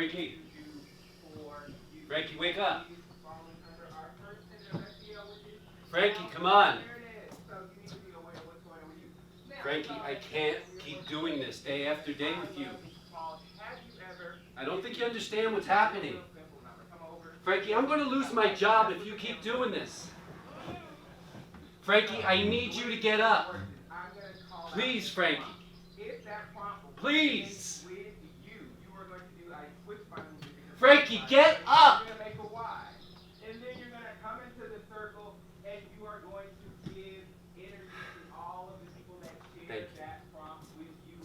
Frankie. Frankie, wake up. Frankie, come on. Frankie, I can't keep doing this day after day with you. I don't think you understand what's happening. Frankie, I'm going to lose my job if you keep doing this. Frankie, I need you to get up. Please, Frankie. Please. Frankie, get up. And then you're going to come into the circle and you are going to give energy to all of the people that share that prompt with you.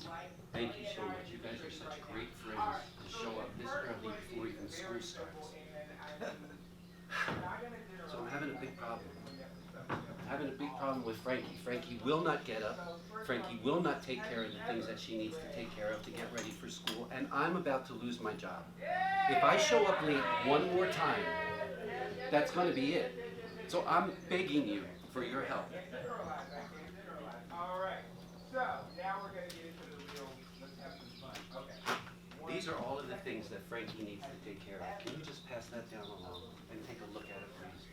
Thank you so much. You guys are such great friends to show up this early before even school starts. So I'm having a big problem. I'm having a big problem with Frankie. Frankie will not get up. Frankie will not take care of the things that she needs to take care of to get ready for school. And I'm about to lose my job. If I show up late one more time, that's going to be it. So I'm begging you for your help. All right. So now we're going to get into the real, let's have some fun. Okay. These are all of the things that Frankie needs to take care of. Can you just pass that down along and take a look at it, please?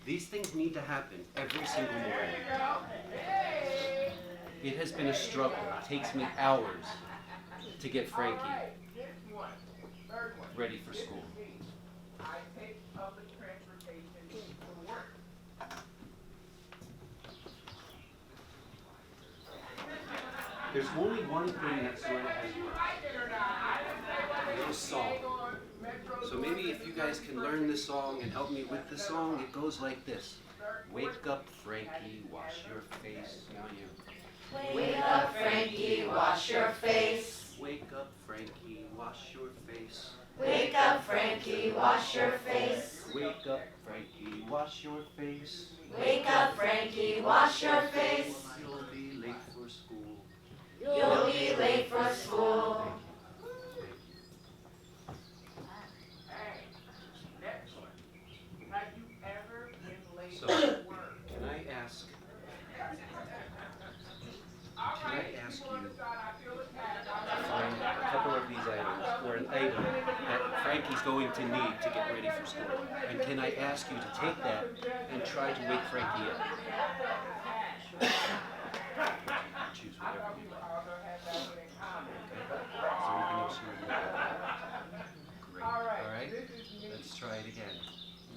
These things need to happen every single morning. It has been a struggle. It takes me hours to get Frankie ready for school. I take public transportation to work. There's only one thing that sort of has worked. A little song. So maybe if you guys can learn this song and help me with the song, it goes like this. Wake up, Frankie, wash your face. Now you. Wake up, Frankie, wash your face. Wake up, Frankie, wash your face. Wake up, Frankie, wash your face. Wake up, Frankie, wash your face. Wake up, Frankie, wash your face. You'll be late for school. You'll be late for school. Hey, next one. Have you ever been late So, for work? can I ask you to find a couple of these items, or an item that Frankie's going to need to get ready for school? And can I ask you to take that and try to wake Frankie up? Choose whatever you like. Okay? Is there anything else you would like? Great. All right. Let's try it again.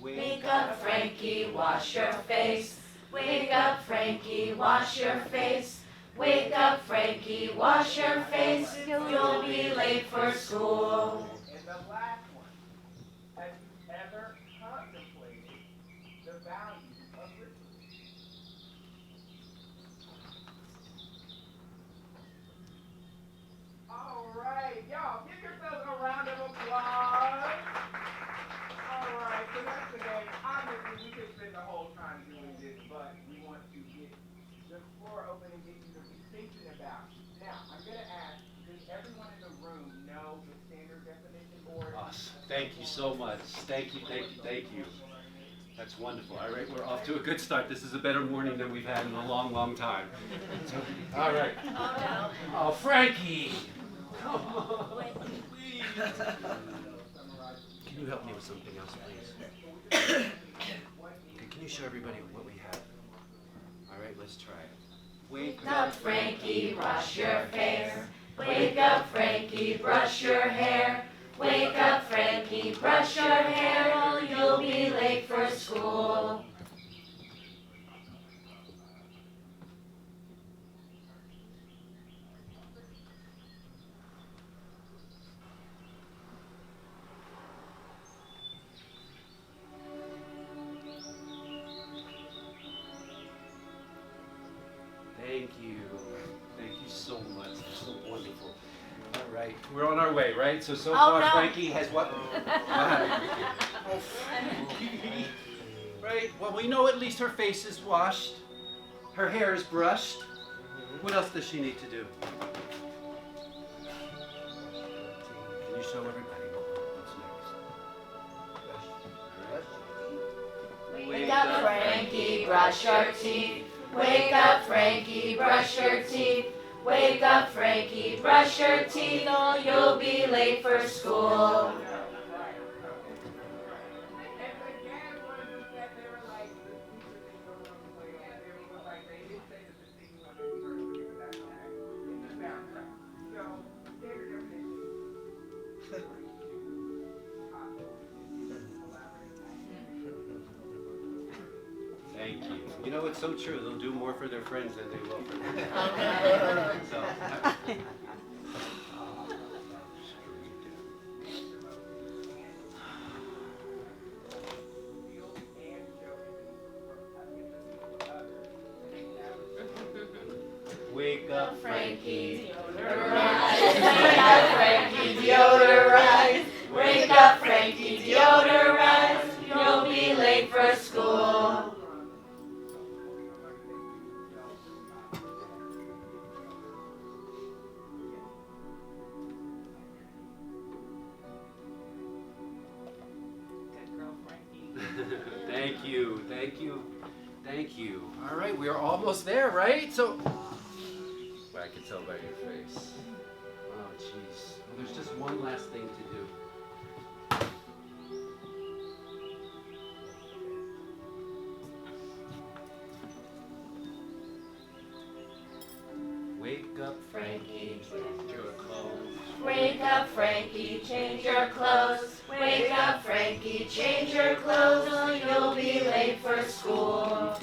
Wake up, Frankie, wash your face. Wake up, Frankie, wash your face. Wake up, Frankie, wash your face. You'll be late for school. And the last one. Have you ever contemplated the value of rituals? All right, y'all, give yourselves a round of applause. All right, so that's the game. Obviously, we could spend the whole time doing this, but we want to get the floor open and get you to be thinking about. Now, I'm going to ask, does everyone in the room know the standard definition board? Awesome. Thank you so much. Thank you, thank you, thank you. That's wonderful. All right, we're off to a good start. This is a better morning than we've had in a long, long time. So, all right. Oh, no. Oh, Frankie! Come on, please. Can you help me with something else, please? Okay, can you show everybody what we have? All right, let's try it. Wake up, Frankie, wash your face. Wake up, Frankie, brush your hair. Wake up, Frankie, brush your hair. Or you'll be late for school. Thank you. Thank you so much. You're so wonderful. All right, we're on our way, right? So far, no. Frankie has what? Right, well, we know at least her face is washed. Her hair is brushed. What else does she need to do? Can you show everybody what's next? Wake up, Frankie, brush your teeth. Wake up, Frankie, brush your teeth. Wake up, Frankie, brush your teeth, or you'll be late for school. Thank you. You know, it's so true. They'll do more for their friends than they will for them. So, wake up, Frankie, deodorize. Wake up, Frankie, deodorize. Wake up, Frankie, deodorize. You'll be late for school. Good girl, Frankie. Thank you, thank you, thank you. All right, we are almost there, right? So, well, I can tell by your face. Oh, jeez. Well, there's just one last thing to do. Wake up, Frankie, change your clothes. Wake up, Frankie, change your clothes. Wake up, Frankie, change your clothes, or you'll be late for school.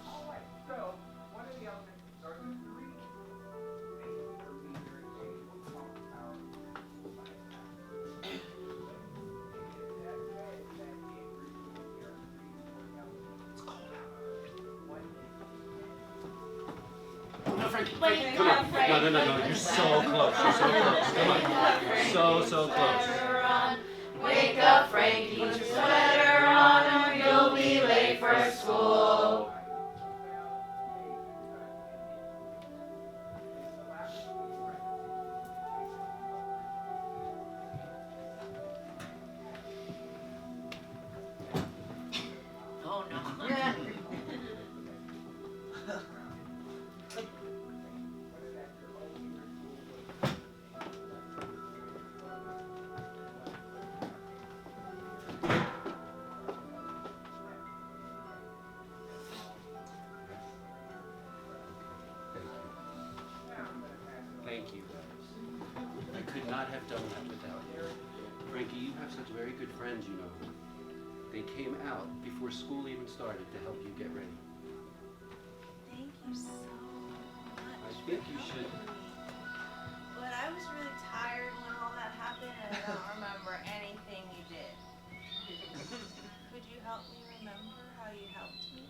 Alright, so one of the elements starts with 3. No, Frankie, Wake Frankie, come up, on. Frankie. No, you're so close, you're so close. Come on. So close. Sweater on. Wake up, Frankie, sweater on, or you'll be late for school. Oh no. Thank you, guys. I could not have done that without you. Frankie, you have such very good friends, you know. They came out before school even started to help you get ready. Thank you so much. I think you should. But I was really tired when all that happened and I don't remember anything you did. Could you help me remember how you helped me?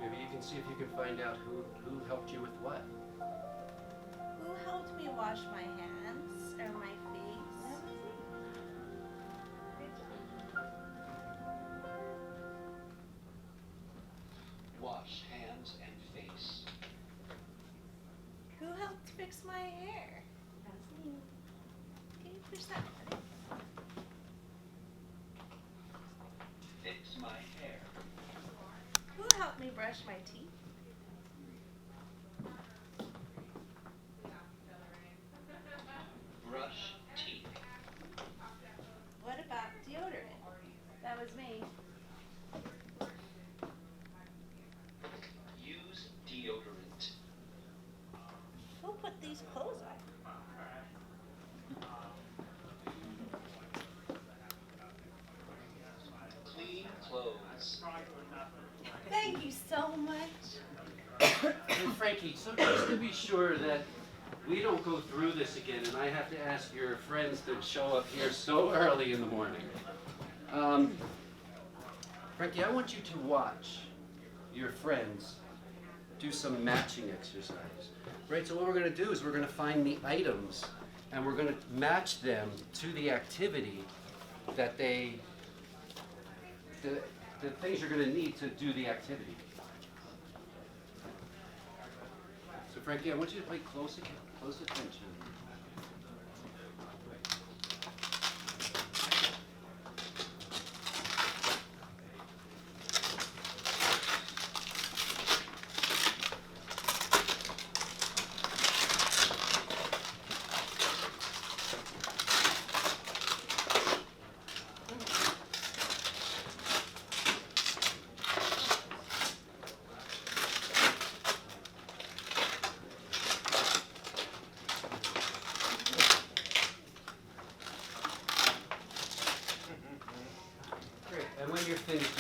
Maybe you can see if you can find out who helped you with what. Who helped me wash my hands or my face? Wash hands and face. Who helped fix my hair? That's me. Can you push that button? Fix my hair. Who helped me brush my teeth? Brush teeth. What about deodorant? That was me. Use deodorant. Who put these clothes on? Clean clothes. Thank you so much. Hey, Frankie, so just to be sure that we don't go through this again and I have to ask your friends to show up here so early in the morning. Frankie, I want you to watch your friends do some matching exercise. Right, so what we're going to do is we're going to find the items and we're going to match them to the activity that the things you're going to need to do the activity. So Frankie, I want you to pay close attention.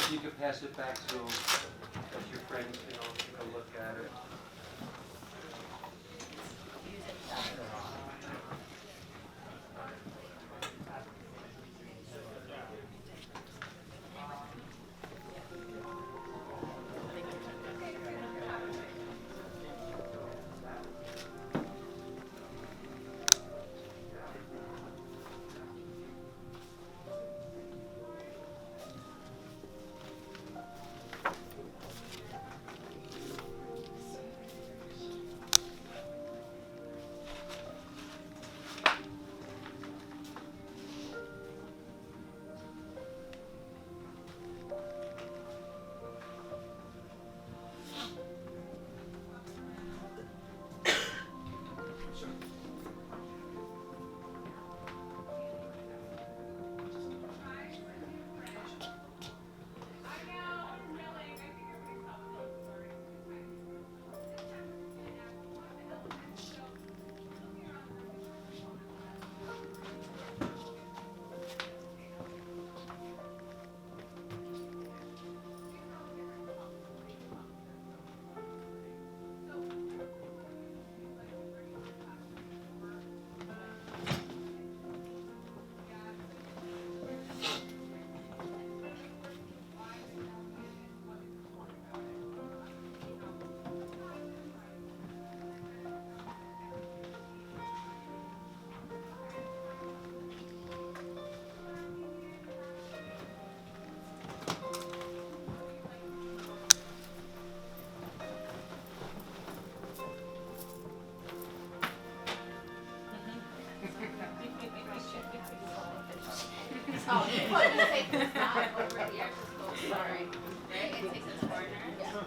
if you could pass it back to him, as your friends can all take a look at it. Oh, what, you take this side over here, just go sorry, right? It takes this corner, yeah.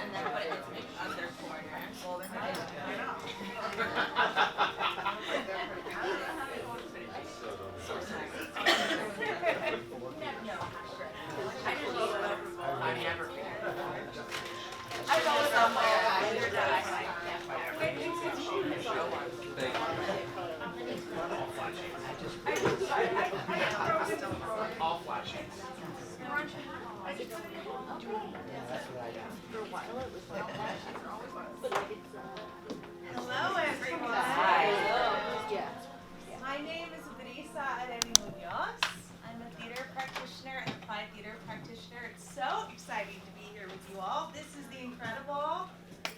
And then put it into the other corner. Well, they're not. They're not. No, I just roll it over. I never can. I roll it somewhere, either that All flat sheets. Hello, everyone. Yeah. My name is Brisa and Munoz. I'm a theater practitioner and applied theater practitioner. It's so exciting to be here with you all. This is the incredible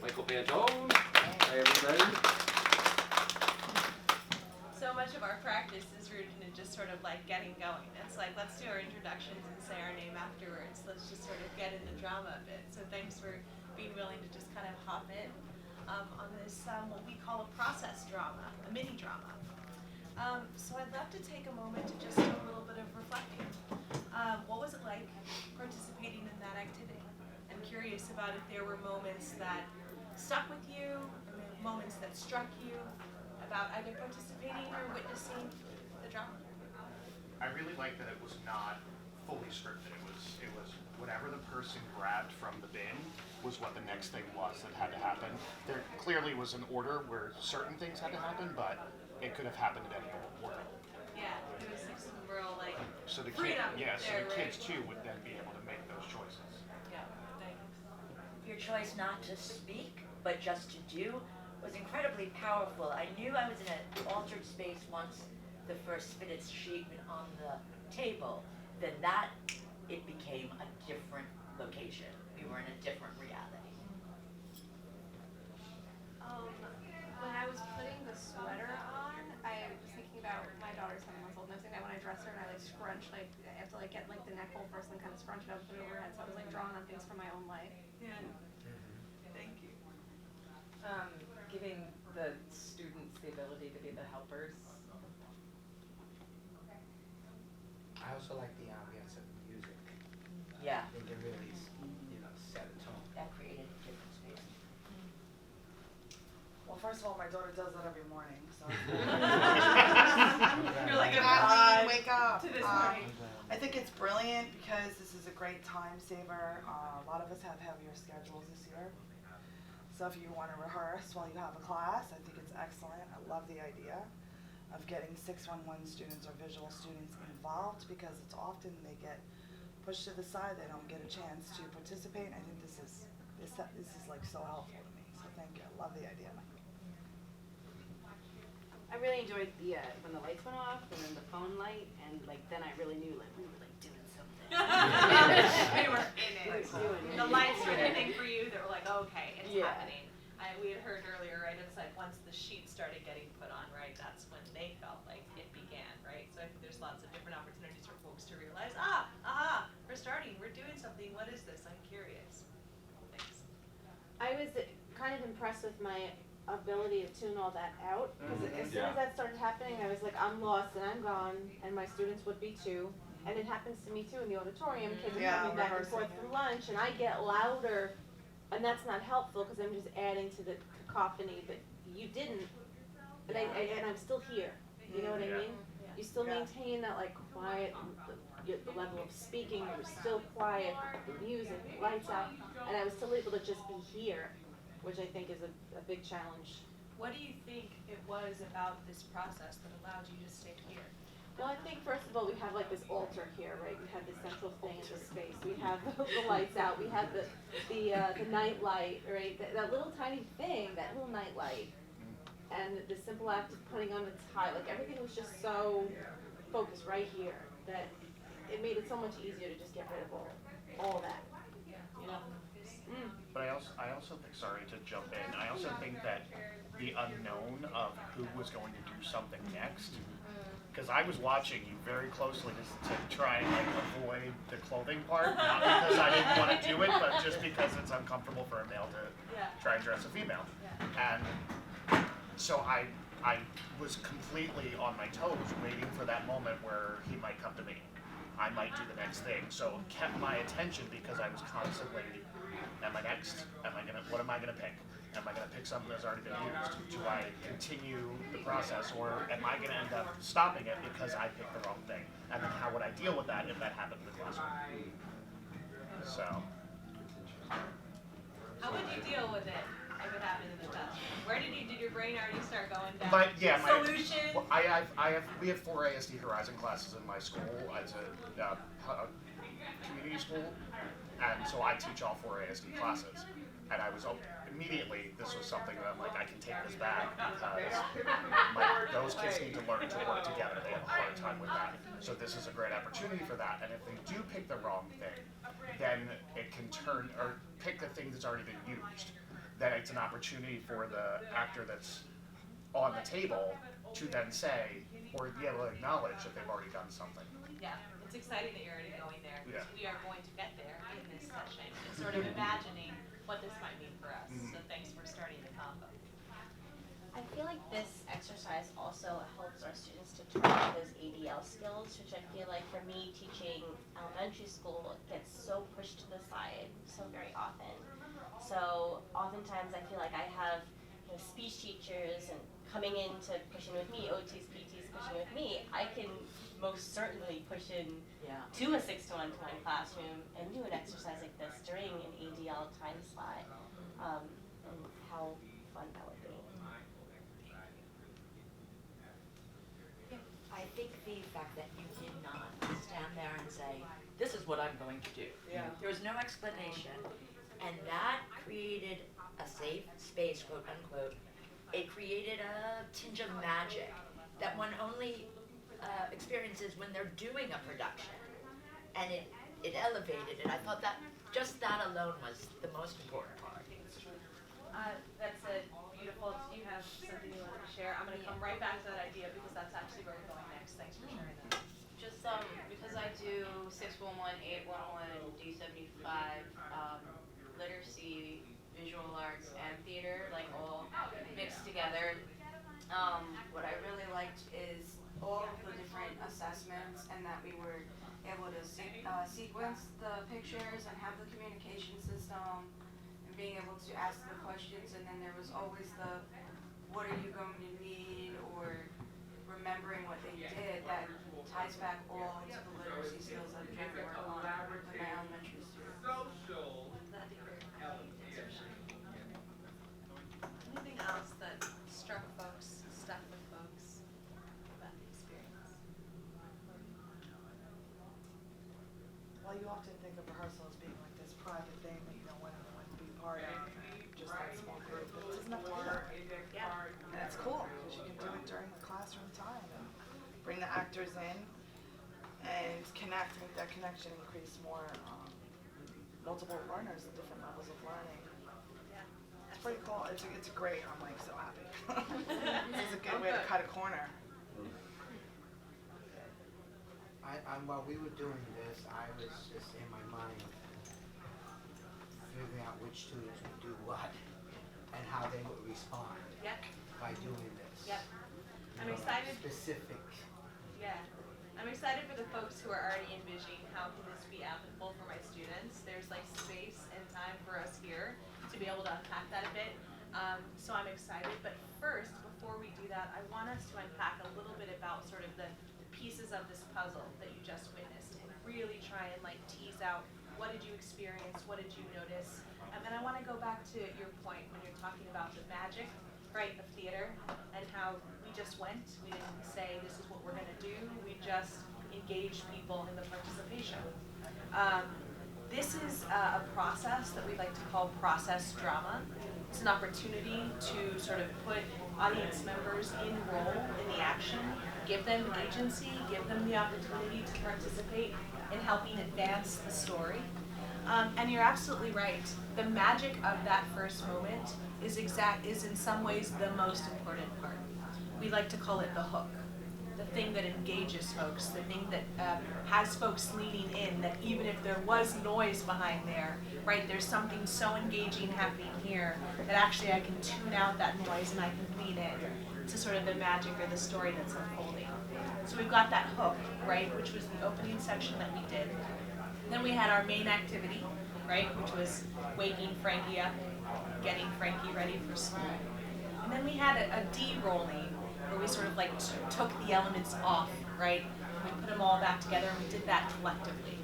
Michael Pantone. Hi, everybody. So much of our practice is rooted in just sort of like getting going. It's like, let's do our introductions and say our name afterwards. Let's just sort of get in the drama a bit. So thanks for being willing to just kind of hop in on this, what we call a process drama, a mini drama. So I'd love to take a moment to just do a little bit of reflecting. What was it like participating in that activity? I'm curious about if there were moments that stuck with you, or moments that struck you, about either participating or witnessing the drama. I really like that it was not fully scripted. It was whatever the person grabbed from the bin was what the next thing was that had to happen. There clearly was an order where certain things had to happen, but it could have happened at any order. Yeah, there was like some real like So the freedom so there, the kids right? too would then be able to make those choices. Yeah, thanks. Your choice not to speak, but just to do, was incredibly powerful. I knew I was in an altered space once the first spitted sheet went on the table. Then that, it became a different location. We were in a different reality. When I was putting the sweater on, I was thinking about my daughter's 7 months old, and I was thinking that when I dress her and I like scrunch, like I have to like get like the neck hole first and kind of scrunch it up and put it over her head. So I was like drawing on things from my own life. Yeah. Thank you. Giving the students the ability to be the helpers. I also like the ambience of the music. Yeah, I think it really, set a tone. that created a different space. Well, first of all, my daughter does that every morning, so. You're like a Natalie, wake up. to this morning. I think it's brilliant because this is a great time saver. A lot of us have heavier schedules this year. So if you want to rehearse while you have a class, I think it's excellent. I love the idea of getting 611 students or visual students involved because it's often they get pushed to the side, they don't get a chance to participate. I think this is like so helpful to me. So thank you. I love the idea. I really enjoyed the when the lights went off and then the phone light, and like then I really knew like we were like doing something. We were in it. We were doing it. The lights were hitting for you. They were like, okay, it's Yeah. happening. We had heard earlier, right? It's like once the sheets started getting put on, right? That's when they felt like it began, right? So I think there's lots of different opportunities for folks to realize, we're starting, we're doing something. What is this? I'm curious. Thanks. I was kind of impressed with my ability to tune all that out, because as soon as that started happening, I was like, I'm lost and I'm gone, and my students would be too. And it happens to me too in the auditorium. Kids are Yeah, coming back and rehearsing, forth from lunch, and I get louder, and that's not helpful because I'm just adding to the cacophony. But you didn't, and I'm still here. You know what I mean? You still maintain that like quiet, the level of speaking. You were still quiet, the music, the lights out, and I was still able to just be here, which I think is a big challenge. What do you think it was about this process that allowed you to stay here? Well, I think first of all we have like this altar here, right? We have this central thing in the space. We have the lights out. We have the night light, right? That little tiny thing, that little night light, and the simple act of putting on the tie. Like everything was just so focused right here that it made it so much easier to just get rid of all that. You know. But I also think, sorry to jump in, I also think that the unknown of who was going to do something next, because I was watching you very closely to try and like avoid the clothing part, not because I didn't want to do it, but just because it's uncomfortable for a male to try and dress a female. And so I was completely on my toes waiting for that moment where he might come to me. I might do the next thing. So it kept my attention because I was constantly, am I next? What am I gonna pick? Am I gonna pick something that's already been used? Do I continue the process, or am I gonna end up stopping it because I picked the wrong thing? And then how would I deal with that if that happened in the classroom? So. How would you deal with it if it happened in the classroom? Did your brain already start going down? Solution? Well, we have 4 ASD Horizon classes in my school. It's a community school, and so I teach all 4 ASD classes. And I was immediately, this was something that I'm like, I can take this back because those kids need to learn to work together. They have a hard time with that. So this is a great opportunity for that. And if they do pick the wrong thing, then it can turn, or pick the thing that's already been used. Then it's an opportunity for the actor that's on the table to then say, or be able to acknowledge that they've already done something. Yeah, it's exciting that you're already going there, because Yeah. we are going to get there in this session, and sort of imagining what this might mean for us. So thanks for starting the combo. I feel like this exercise also helps our students to turn on those ADL skills, which I feel like for me teaching elementary school gets so pushed to the side so very often. So oftentimes I feel like I have speech teachers and coming in to push in with me, OTs, PTs pushing with me. I can most certainly push in to a 6-to-1 to 1 classroom and do an exercise like this during an ADL time slot, and how fun that would be. I think the fact that you did not stand there and say, this is what I'm going to do. Yeah. There was no explanation, and that created a safe space, quote unquote. It created a tinge of magic that one only experiences when they're doing a production, and it elevated it. I thought that just that alone was the most important part. That's a beautiful, do you have something you want to share? I'm going to come right back to that idea because that's actually where we're going next. Thanks for sharing that. Just because I do 611, 811, D75, literacy, visual arts, and theater, like all mixed together. What I really liked is all of the different assessments, and that we were able to sequence the pictures and have the communication system, and being able to ask the questions, and then there was always the what are you going to need, or remembering what they did. That ties back all to the literacy skills that I'm trying to work on with my elementary students. Anything else that struck folks, stuck with folks about the experience? Well, you often think of rehearsal as being like this private thing that you don't want anyone to be part of, and just that small group. But isn't that cool? And it's cool because you can do it during the classroom time and bring the actors in and connect, make that connection increase more multiple learners at different levels of learning. It's pretty cool. It's great. I'm like so happy. This is a good way to cut a corner. While we were doing this, I was just in my mind figuring out which students would do what and how they would respond by doing this. Yep. I'm You know, excited. Specific. Yeah. I'm excited for the folks who are already envisioning how can this be applicable for my students. There's like space and time for us here to be able to unpack that a bit. So I'm excited. But first, before we do that, I want us to unpack a little bit about sort of the pieces of this puzzle that you just witnessed and really try and like tease out what did you experience, what did you notice, and then I want to go back to your point when you're talking about the magic, right, of theater and how we just went, we didn't say this is what we're going to do, we just engaged people in the participation. This is a process that we like to call process drama. It's an opportunity to sort of put audience members in role in the action, give them agency, give them the opportunity to participate in helping advance the story. And you're absolutely right. The magic of that first moment is in some ways the most important part. We like to call it the hook, the thing that engages folks, the thing that has folks leaning in, that even if there was noise behind there, right, there's something so engaging happening here that actually I can tune out that noise and I can lean in to sort of the magic or the story that's unfolding. So we've got that hook, right, which was the opening section that we did. Then we had our main activity, right, which was waking Frankie up, getting Frankie ready for school. And then we had a de-rolling, where we sort of like took the elements off, right? We put them all back together and we did that collectively.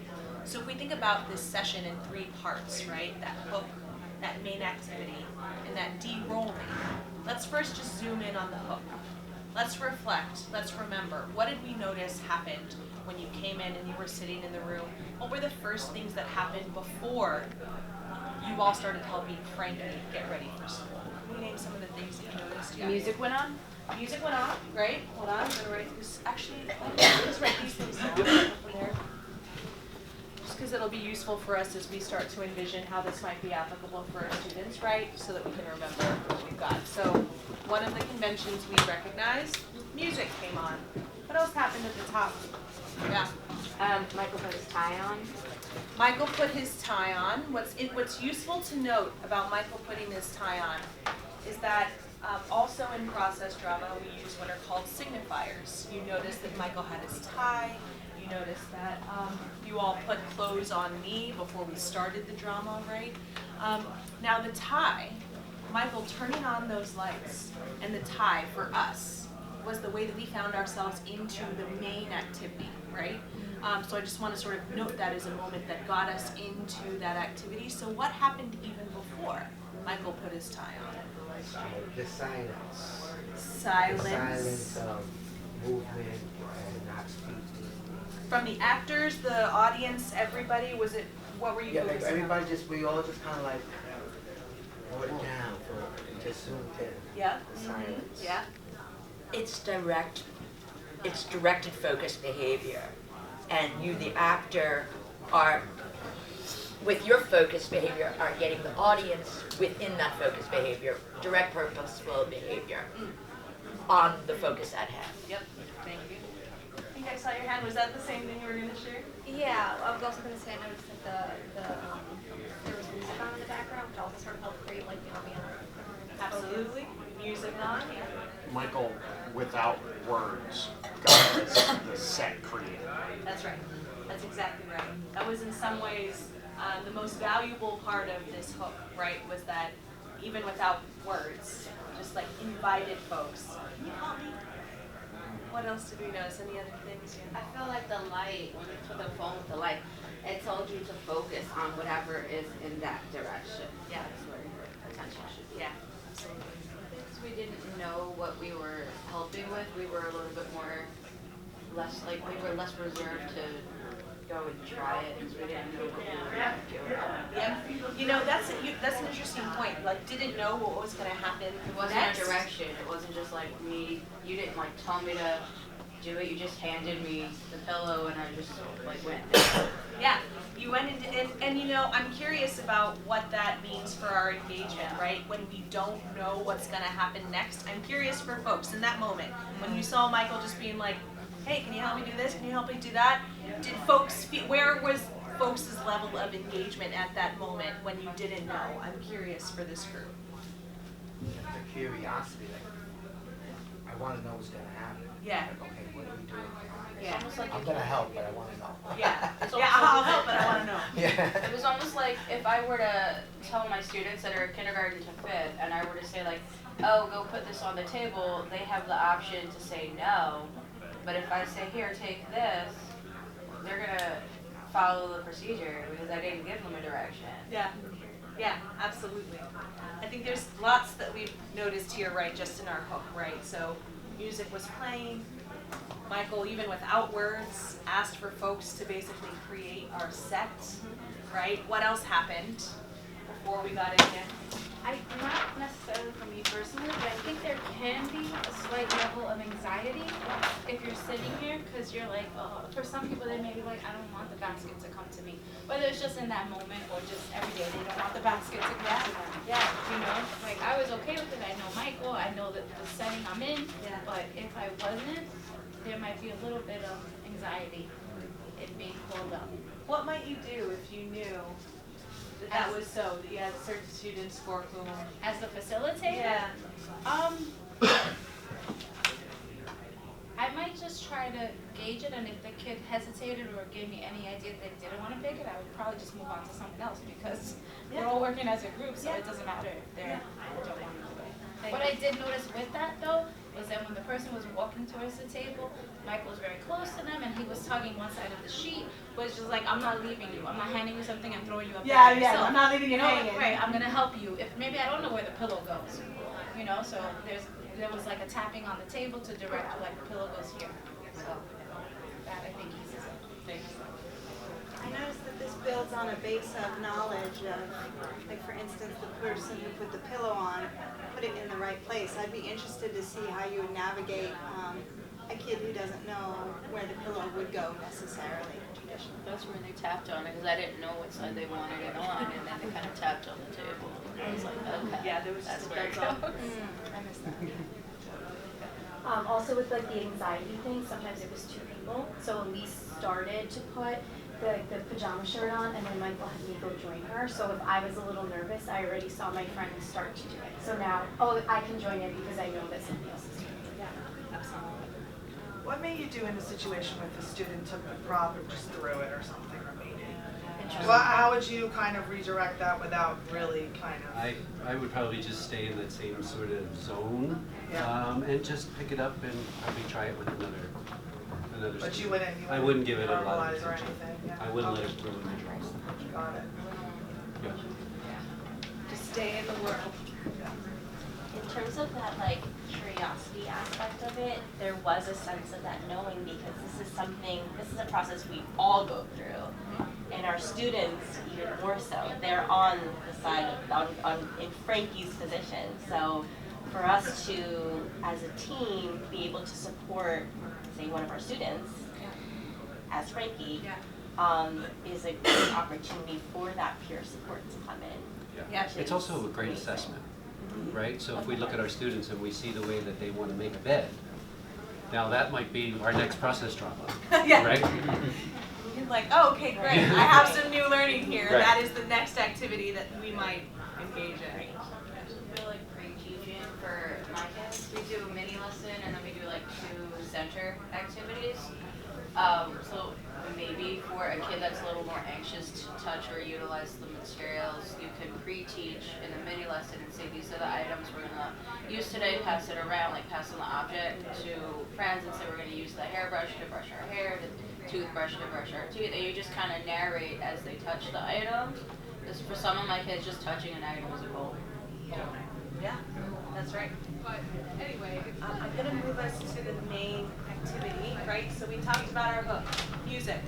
So if we think about this session in 3 parts, right? That hook, that main activity, and that de-rolling, let's first just zoom in on the hook. Let's reflect, let's remember, what did we notice happened when you came in and you were sitting in the room? What were the first things that happened before you all started helping Frankie get ready for school? Can we name some of the things that you noticed? Yeah. Music went on. Music went on, right? Hold on, I'm gonna write this. Actually, let's write these things down from there. Just because it'll be useful for us as we start to envision how this might be applicable for our students, right? So that we can remember what we've got. So, one of the conventions we recognized, music came on. What else happened at the top? Yeah. Michael put his tie on. Michael put his tie on. What's useful to note about Michael putting his tie on is that also in process drama, we use what are called signifiers. You notice that Michael had his tie. You notice that you all put clothes on me before we started the drama, right? Now the tie, Michael turning on those lights, and the tie for us was the way that we found ourselves into the main activity, right? So I just want to sort of note that as a moment that got us into that activity. So what happened even before Michael put his tie on? The silence. Silence. The silence of movement and not speaking. From the actors, the audience, everybody, what were you Yeah, focusing on? everybody we all just kind of like wrote it down for just zoomed in. Yeah. The silence. Yeah. It's directed focused behavior. And you, the actor, are, with your focused behavior, are getting the audience within that focused behavior, direct purposeful behavior on the focus at hand. Yep. Thank you. I think I saw your hand. Was that the same thing you were going to share? Yeah, I was also going to say I noticed that there was music on in the background, which also sort of helped create like the ambiance. Absolutely. Music on. Yeah. Michael, without words, got the set created. That's right. That's exactly right. That was in some ways the most valuable part of this hook, right? Was that even without words, just like invited folks. Can you help me? What else did we notice? Any other things? I feel like the light, when you took the phone with the light, it told you to focus on whatever is in that direction. Yeah. That's where your attention should be. Yeah. Absolutely. Because we didn't know what we were helping with, we were a little bit more, we were less reserved to go and try it because we didn't know what we were doing. Yeah, you know, that's an interesting point. Like, didn't know what was gonna happen. It wasn't a direction. It wasn't just like me. You didn't like tell me to do it. You just handed me the pillow and I just like went. Yeah, you went into and you know, I'm curious about what that means for our engagement, right? When we don't know what's gonna happen next. I'm curious for folks in that moment when you saw Michael just being like, "Hey, can you help me do this? Can you help me do that?" Did folks feel, where was folks' level of engagement at that moment when you didn't know? I'm curious for this group. The curiosity, like, I wanna know what's gonna happen. Yeah. Like, okay, what are we doing? Yeah. Almost like I'm gonna help, but I wanna know. Yeah, I'll help, but I wanna know. Yeah. It was almost like if I were to tell my students that are kindergarten to fifth, and I were to say like, "Oh, go put this on the table," they have the option to say no. But if I say, "Here, take this," they're gonna follow the procedure because I didn't give them a direction. Yeah, absolutely. I think there's lots that we've noticed here, right, just in our hook, right? So music was playing. Michael, even without words, asked for folks to basically create our set, right? What else happened before we got in here? Not necessarily for me personally, but I think there can be a slight level of anxiety if you're sitting here, because you're like, oh, for some people they may be like, I don't want the basket to come to me. Whether it's just in that moment or just every day, they don't want the basket to come to them. Yeah. You know, like I was okay with it. I know Michael, I know that the setting I'm in, but if I wasn't, there might be a little bit of anxiety in being called up. What might you do if you knew that was so, that you had certain students for whom? As the facilitator? Yeah. I might just try to gauge it, and if the kid hesitated or gave me any idea they didn't want to pick it, I would probably just move on to something else because we're all working as a group, so it doesn't matter if they don't want to do it. What I did notice with that though was that when the person was walking towards the table, Michael was very close to them and he was tugging one side of the sheet, was just like, I'm not leaving you. I'm not handing you something and throwing you up there. I'm not leaving you hanging. Right, I'm gonna help you. If maybe I don't know where the pillow goes. You know, so there was like a tapping on the table to direct like the pillow goes here. So that I think eases it. Thanks. I noticed that this builds on a base of knowledge of, like for instance, the person who put the pillow on, put it in the right place. I'd be interested to see how you would navigate a kid who doesn't know where the pillow would go necessarily. That's where they tapped on it because I didn't know what side they wanted it on, and then they kind of tapped on the table. I was like, okay. Yeah, there was that's just where it that's all. goes. I missed that. Also with like the anxiety thing, sometimes it was two people. So Elise started to put the pajama shirt on, and then Michael had me go join her. So if I was a little nervous, I already saw my friend start to do it. So now, I can join it because I know that somebody else is doing it. Yeah, absolutely. What may you do in a situation if a student took the prop and just threw it or something remaining? Well, how would you kind of redirect that without really kind of? I would probably just stay in that same sort of zone, and just pick it up and probably try it with another But student. you wouldn't. I wouldn't give it a lot of verbalize or attention. anything. Yeah. I wouldn't let it ruin my dress. Got it. Yeah. Just stay in the world. In terms of that like curiosity aspect of it, there was a sense of that knowing because this is a process we all go through. And our students even more so. They're on the side in Frankie's position. So for us to, as a team, be able to support, say, one of our students as Frankie, is a great opportunity for that peer support to come in. Yeah. It's also a great assessment, right? So if we look at our students and we see the way that they want to make a bed, now that might be our next process drama, right? You're like, oh, okay, great. I have some new learning here. Right. That is the next activity that we might engage in. I feel like pre-teaching for my kids, we do a mini lesson and then we do like 2 center activities. So maybe for a kid that's a little more anxious to touch or utilize the materials, you can pre-teach in the mini lesson and say these are the items we're gonna use today, pass it around, like passing the object to friends and say we're gonna use the hairbrush to brush our hair, the toothbrush to brush our teeth, and you just kind of narrate as they touch the items. Because for some of my kids, just touching an item is a goal. Yeah, that's right. But anyway, I'm going to move us to the main activity, right? So we talked about our hook, music.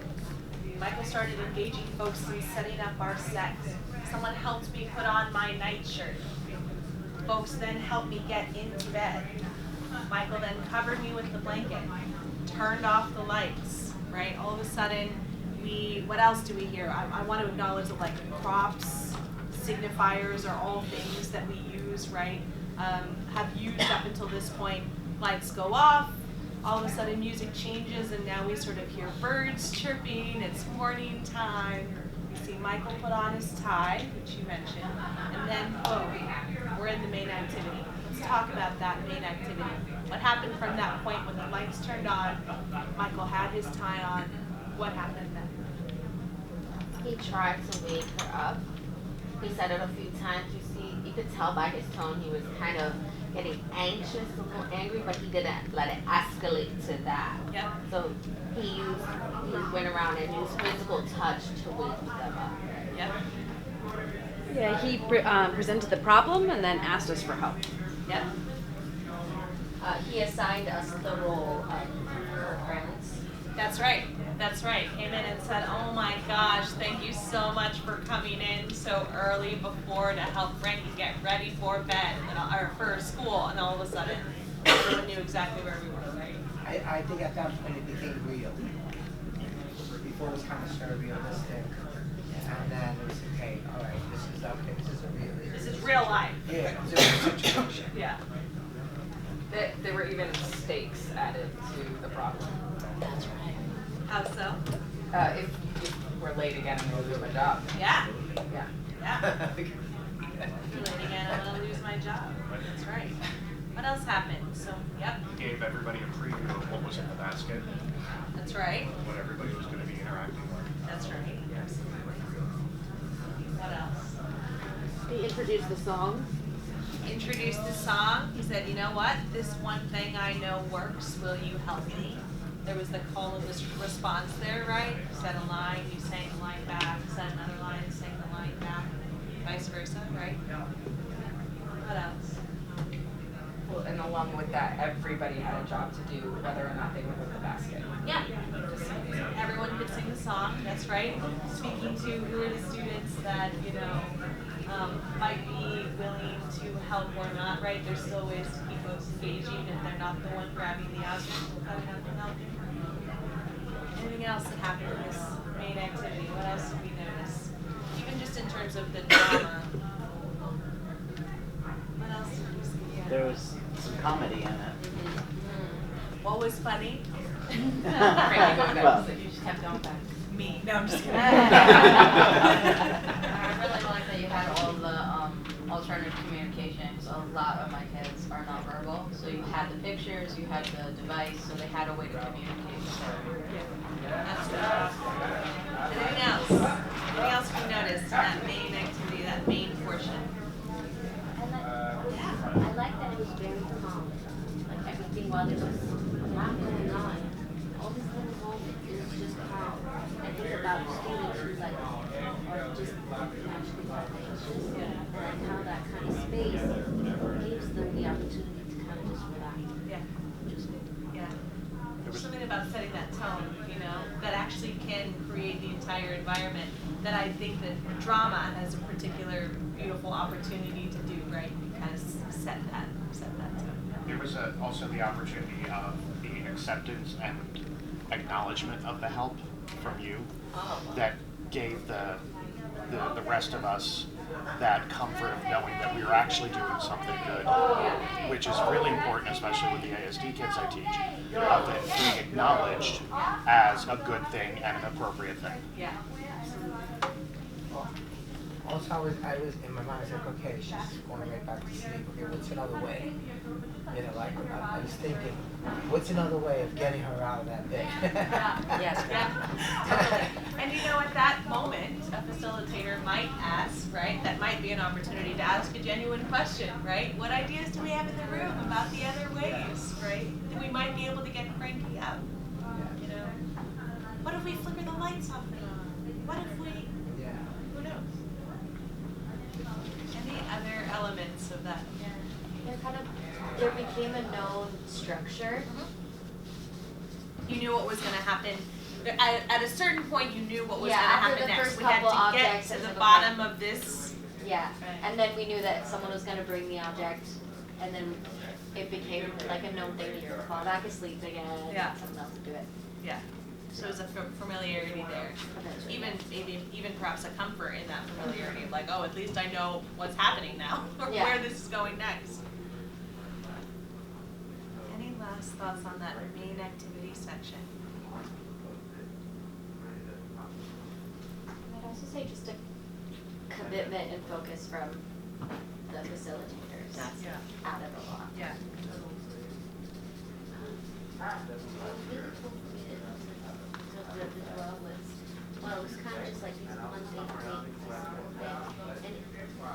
Michael started engaging folks in setting up our set. Someone helped me put on my nightshirt. Folks then helped me get into bed. Michael then covered me with the blanket, turned off the lights, right? All of a sudden, what else do we hear? I want to acknowledge that like props, signifiers are all things that we use, right? Have used up until this point. Lights go off, all of a sudden music changes, and now we sort of hear birds chirping, it's morning time. We see Michael put on his tie, which you mentioned, and then boom, we're in the main activity. Let's talk about that main activity. What happened from that point when the lights turned on, Michael had his tie on, what happened then? He tried to wake her up. He said it a few times. You could tell by his tone he was kind of getting anxious, a little angry, but he didn't let it escalate to that. Yep. So he went around and used physical touch to wake them up. Yep. Yeah, he presented the problem and then asked us for help. Yep. He assigned us the role of parents. That's right. That's right. Came in and said, "Oh my gosh, thank you so much for coming in so early before to help Frankie get ready for bed or for school." And all of a sudden, everyone knew exactly where we were, right? I think at that point it became real. Before it was kind of surrealistic, and then it was okay. All right, this is okay. This is real life. Yeah, it's a real situation. Yeah. There were even stakes added to the problem. That's right. How so? If we're late again, I'm gonna lose my job. Yeah. Yeah. Yeah. Too late again, I'm gonna lose my job. That's right. What else happened? So, yep. Gave everybody a preview of what was in the basket, That's right. what everybody was going to be interacting with. That's right. Absolutely. What else? He introduced the song. Introduced the song. He said, "You know what? This one thing I know works. Will you help me?" There was the call and response there, right? You said a line, you sang the line back. Said another line, sang the line back. Vice versa, right? What else? Well, and along with that, everybody had a job to do, whether or not they were with the basket. Yeah. Everyone could sing the song. That's right. Speaking to who are the students that might be willing to help or not, right? There's still ways to keep folks engaging if they're not the one grabbing the object, coming up and helping. Anything else that happened in this main activity? What else did we notice? Even just in terms of the drama. What else did we see? Yeah. There was some comedy in it. What was funny? Well, You just kept going back. Me. No, I'm just kidding. I really like that you had all the alternative communications. A lot of my kids are nonverbal, so you had the pictures, you had the device, so they had a way to communicate. That's good. Anything else? Anything else we noticed in that main activity, that main portion? I like that it was very calm. Like everything while there was a lot going on. All this little moment, it was just calm. I think about students who like are just naturally anxious and how that kind of space gives them the opportunity to kind of just relax. Yeah. Yeah. There's something about setting that tone, that actually can create the entire environment that I think that drama has a particular beautiful opportunity to do, right? Kind of set that tone. There was also the opportunity of the acceptance and acknowledgement of the help from you that gave the rest of us that comfort of knowing that we were actually doing something good, which is really important, especially with the ASD kids I teach, of it being acknowledged as a good thing and an appropriate thing. Yeah. Also, I was in my mind. I was like, okay, she's going right back to sleep. Okay, what's another way? I was thinking, what's another way of getting her out of that bed? Yes. Yeah. Totally. And at that moment, a facilitator might ask, right? That might be an opportunity to ask a genuine question, right? What ideas do we have in the room about the other ways, right? That we might be able to get Frankie out. What if we flicker the lights off and on? What if we? Yeah. Who knows? Any other elements of that? There became a known structure. You knew what was going to happen At a certain point, you knew what was Yeah, going to after happen the next. first We had couple to get objects, to it was the like, bottom of this. Yeah, and then we knew that someone was gonna bring the object, and then it became like a known thing. You could fall back asleep again. Yeah. And someone else would do it. Yeah. So there's a familiarity there. Even perhaps a comfort in that familiarity of like, oh, at least I know what's happening now, or Yeah. where this is going next. Any last thoughts on that main activity section? I'd also say just a commitment and focus from the facilitators. That's added a lot. Yeah. Well, it was kind of just like these one big things, and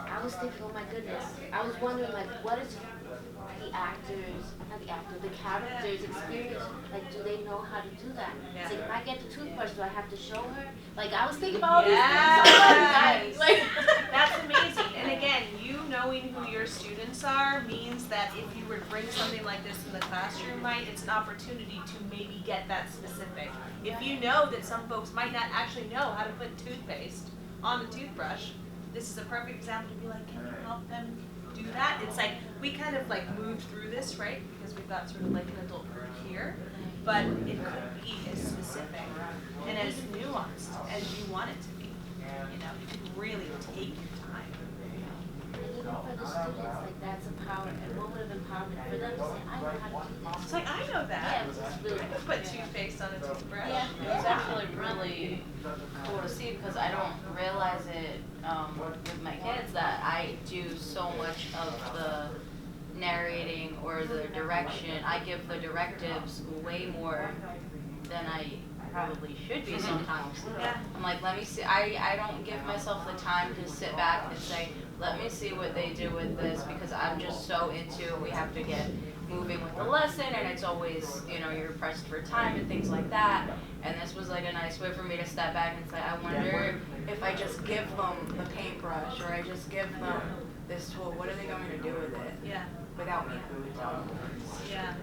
I was thinking, oh my goodness, I was wondering like, what is the characters experience, like, do they know how to do that? Yeah. It's like, if I get the toothbrush, do I have to show her? Like, I was thinking about all these Yes. things. Like, That's amazing. And again, you knowing who your students are means that if you were to bring something like this in the classroom, right, it's an opportunity to maybe get that specific. If you know that some folks might not actually know how to put toothpaste on the toothbrush, this is a perfect example to be like, can you help them do that? It's like, we kind of like moved through this, right, because we've got sort of like an adult group here, but it could be as specific and as nuanced as you want it to be. You know, you can really take your time. and even for the students, like, that's empowerment. And what would have empowerment for them to say, I know how to do this. It's like, I know that. Yeah, it was just really I can put toothpaste on a toothbrush. Yeah, it was actually really cool to see because I don't realize it with my kids that I do so much of the narrating or the direction. I give the directives way more than I probably should be sometimes. Yeah. I'm like, let me see. I don't give myself the time to sit back and say, let me see what they do with this because I'm just so into we have to get moving with the lesson and it's always, you know, you're pressed for time and things like that. And this was like a nice way for me to step back and say, I wonder if I just give them the paintbrush or I just give them this tool, what are they going to do with it? Yeah. Without me telling them. Yeah.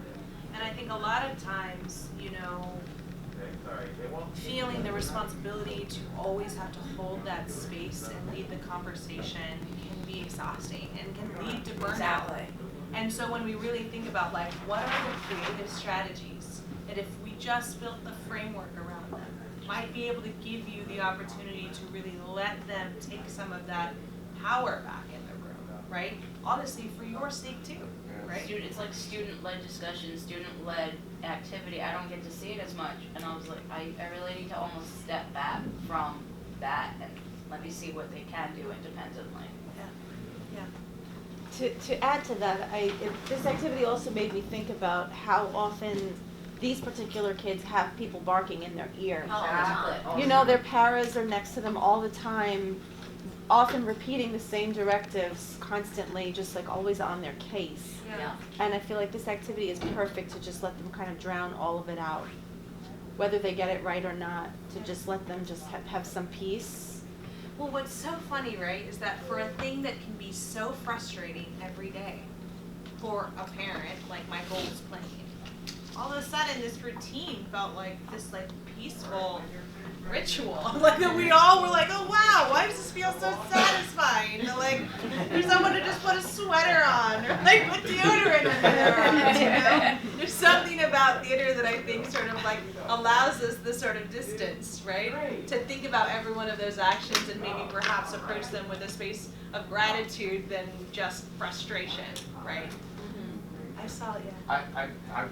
And I think a lot of times, you know, feeling the responsibility to always have to hold that space and lead the conversation can be exhausting and can lead to burnout. Exactly. And so when we really think about like, what are the creative strategies that if we just built the framework around them, might be able to give you the opportunity to really let them take some of that power back in the room, right? Honestly, for your sake too, right? It's like student-led discussion, student-led activity. I don't get to see it as much. And I was like, I really need to almost step back from that and let me see what they can do independently. To add to that, this activity also made me think about how often these particular kids have people barking in their ear. You know, their paras are next to them all the time, often repeating the same directives constantly, just like always on their case. Yeah. And I feel like this activity is perfect to just let them kind of drown all of it out. Whether they get it right or not, to just let them just have some peace. Well, what's so funny, right, is that for a thing that can be so frustrating every day for a parent, like Michael was playing, all of a sudden this routine felt like this like peaceful ritual. Like that we all were like, oh wow, why does this feel so satisfying? And like there's someone to just put a sweater on or like put deodorant under their arms, you know? There's something about theater that I think sort of like allows us this sort of distance, right? To think about every one of those actions and maybe perhaps approach them with a space of gratitude than just frustration, right? I saw it, yeah. I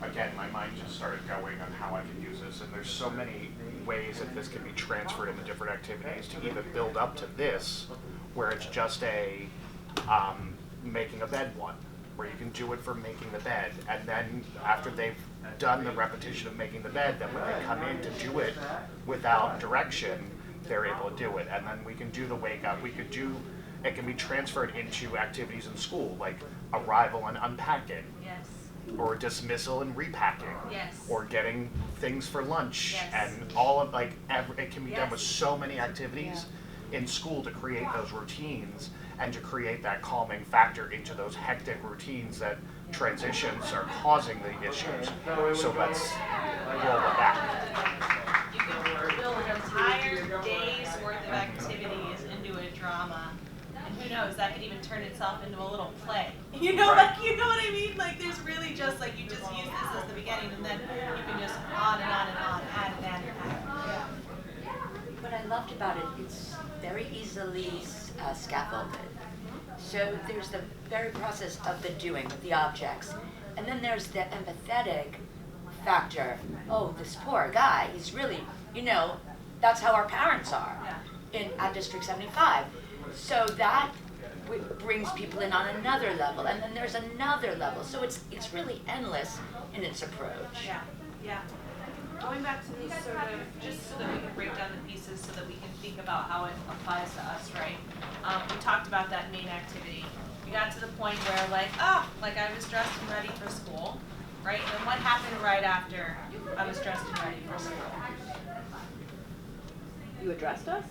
again, my mind just started going on how I could use this, and there's so many ways that this can be transferred into different activities to even build up to this, where it's just a making a bed one, where you can do it for making the bed, and then after they've done the repetition of making the bed, then when they come in to do it without direction, they're able to do it. And then we can do the wake up. It can be transferred into activities in school, like arrival and unpacking. Yes. Or dismissal and repacking. Yes. Or getting things for lunch. Yes. And all of it can be done Yes. with so many activities in school to create those routines and to create that calming factor into those hectic routines that transitions are causing the issues. So let's roll it back. even turn itself into a little play. You know, like, you know what I mean? Like, there's really just, like, you just use this as the beginning, and then you can just on and on and on, add and add and add. Yeah. What I loved about it, it's very easily scaffolded. So there's the very process of the doing with the objects, and then there's the empathetic factor. Oh, this poor guy, he's really, you know, that's how our parents are at District 75. So that brings people in on another level, and then there's another level. So it's really endless in its approach. Yeah, yeah. Going back to this sort of, just so that we can break down the pieces so that we can think about how it applies to us, right? We talked about that main activity. We got to the point where like I was dressed and ready for school, right? And then what happened right after I was dressed and ready for school? You addressed us?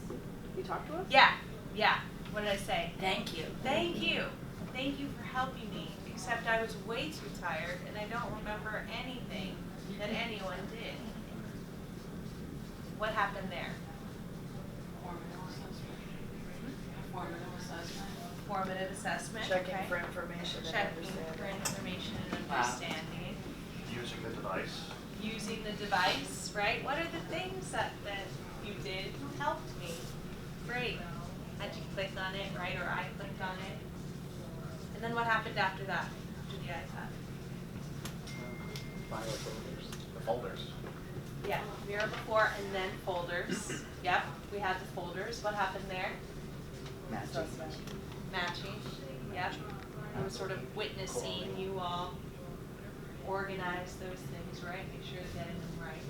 You talked to us? Yeah, yeah. What did I say? Thank you. Thank you. Thank you for helping me. Except I was way too tired and I don't remember anything that anyone did. What happened there? Formative assessment. Checking okay. for information and Checking understanding. for information and Wow. understanding. Using the device. Using the device, right? What are the things that you did helped me? Great. Had you click on it, right? Or I clicked on it. And then what happened after that? After the iPad? The folders. Yeah, mirror before and then folders. Yep, we had the folders. What happened there? Matching. Yep. I was sort of witnessing you all organize those things, right? Make sure you're getting them right.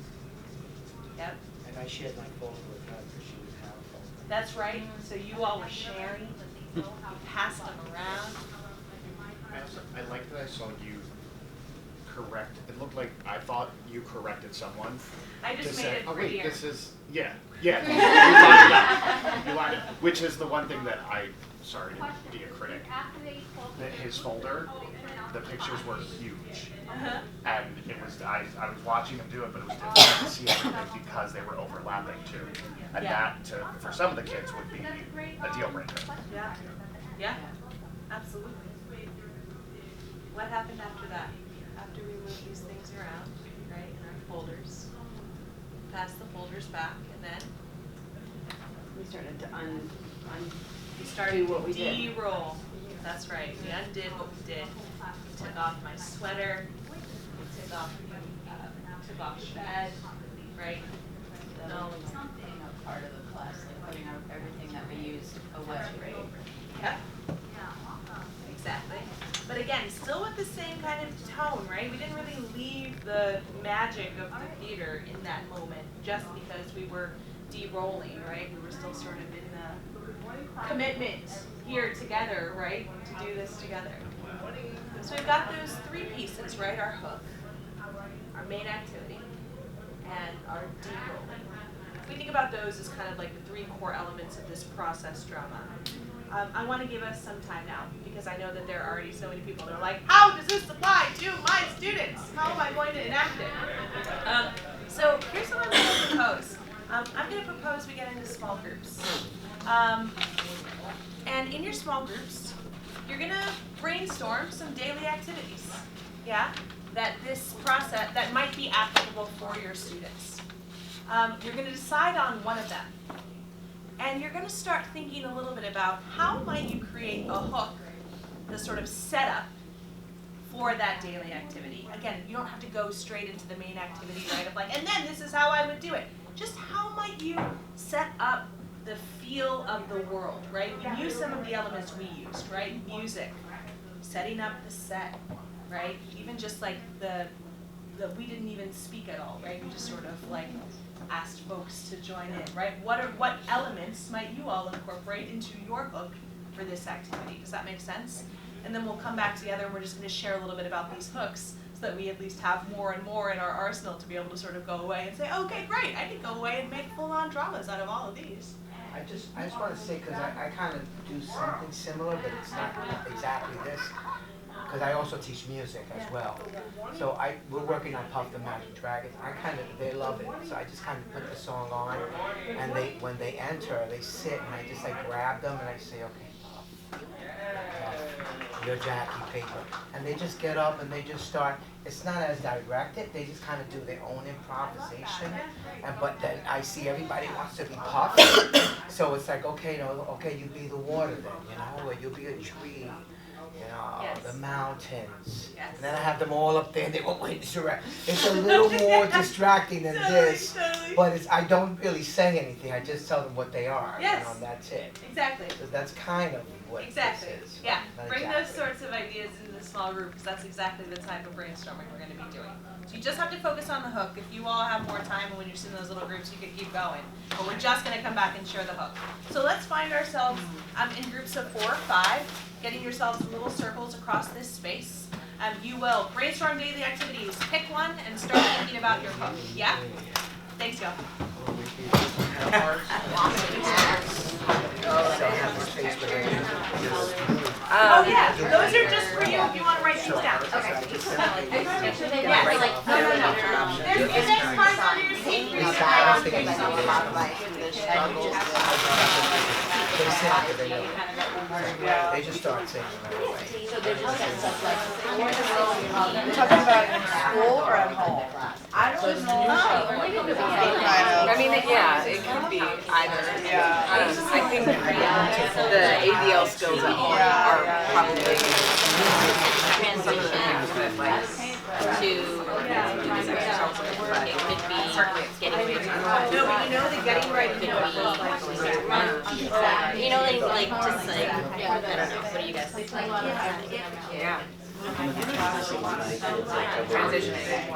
Yep. And I shared my folder with her because she didn't have a folder. That's right. So you all were sharing. You passed them around. I like that I saw you correct. It looked like I thought you corrected someone. I just to made say, it oh wait, prettier. this is yeah. You lined it up. You lined it. Which is the one thing that sorry to be a critic. That his folder, the pictures were huge. And it was I was watching him do it, but it was difficult to see everything because they were overlapping too. And that for some of the kids would be a deal breaker. Yeah. Yeah. Absolutely. What happened after that? After we moved these things around, right, in our folders, passed the folders back, and then We started to we started what we to did. de-roll. That's right. We undid what we did. We took off my sweater. We took off Shad, right? No. Part of the class, like putting out everything that we used away. Yep. Exactly. But again, still with the same kind of tone, right? We didn't really leave the magic of the theater in that moment just because we were de-rolling, right? We were still sort of in the commitment here together, right? To do this together. So we've got those three pieces, right? Our hook, our main activity, and our de-rolling. If we think about those as kind of like the three core elements of this process drama. I want to give us some time now because I know that there are already so many people that are like, how does this apply to my students? How am I going to enact it? So here's what I'm going to propose. I'm going to propose we get into small groups. And in your small groups, you're going to brainstorm some daily activities, yeah, that this process, that might be applicable for your students. You're going to decide on one of them. And you're going to start thinking a little bit about how might you create a hook, the sort of setup for that daily activity. Again, you don't have to go straight into the main activity, right, of like, and then this is how I would do it. Just how might you set up the feel of the world, right? We use some of the elements we used, right? Music, setting up the set, right? Even just like the we didn't even speak at all, right? We just sort of like asked folks to join in, right? What elements might you all incorporate into your hook for this activity? Does that make sense? And then we'll come back together and we're just going to share a little bit about these hooks so that we at least have more and more in our arsenal to be able to sort of go away and say, okay, great, I can go away and make full-on dramas out of all of these. I just want to say, because I kind of do something similar, but it's not exactly this. Because I also teach music as well. So we're working on Puff the Magic Dragon. They love it. So I just kind of put the song on, and when they enter, they sit, and I just like grab them, and I say, okay, Puff. your Jackie paper, and they just get up and they just start. It's not as directed. They just kind of do their own improvisation, but then I see everybody wants to be puffed, so it's like, okay, no, okay, you be the water then, or you be a tree. The mountains. And then I have them all up there and they go, wait, it's a little more distracting than this, but I don't really say anything. I just tell them what they are, and that's it. Exactly. So that's kind of what Exactly. this is. Yeah. Not Bring exactly. those sorts of ideas into the small group because that's exactly the type of brainstorming we're going to be doing. So you just have to focus on the hook. If you all have more time and when you're in those little groups, you can keep going. But we're just going to come back and share the hook. So let's find ourselves in groups of 4 or 5, getting yourselves in little circles across this space. You will brainstorm daily activities. Pick one and start thinking about your hook. Yeah? Thanks, y'all. Oh yeah, those are just for you if you want to write things down. Okay. No. There's index cards under your seat for you to They just start singing right away. So there's a sense of like, you're talking about in school or at home? I don't know. I mean, yeah, it could be either. Yeah. I think the ADL skills at home are probably getting ready to No, but you know the getting ready to like just like, I don't know, what do you guys think? Yeah. Transitioning.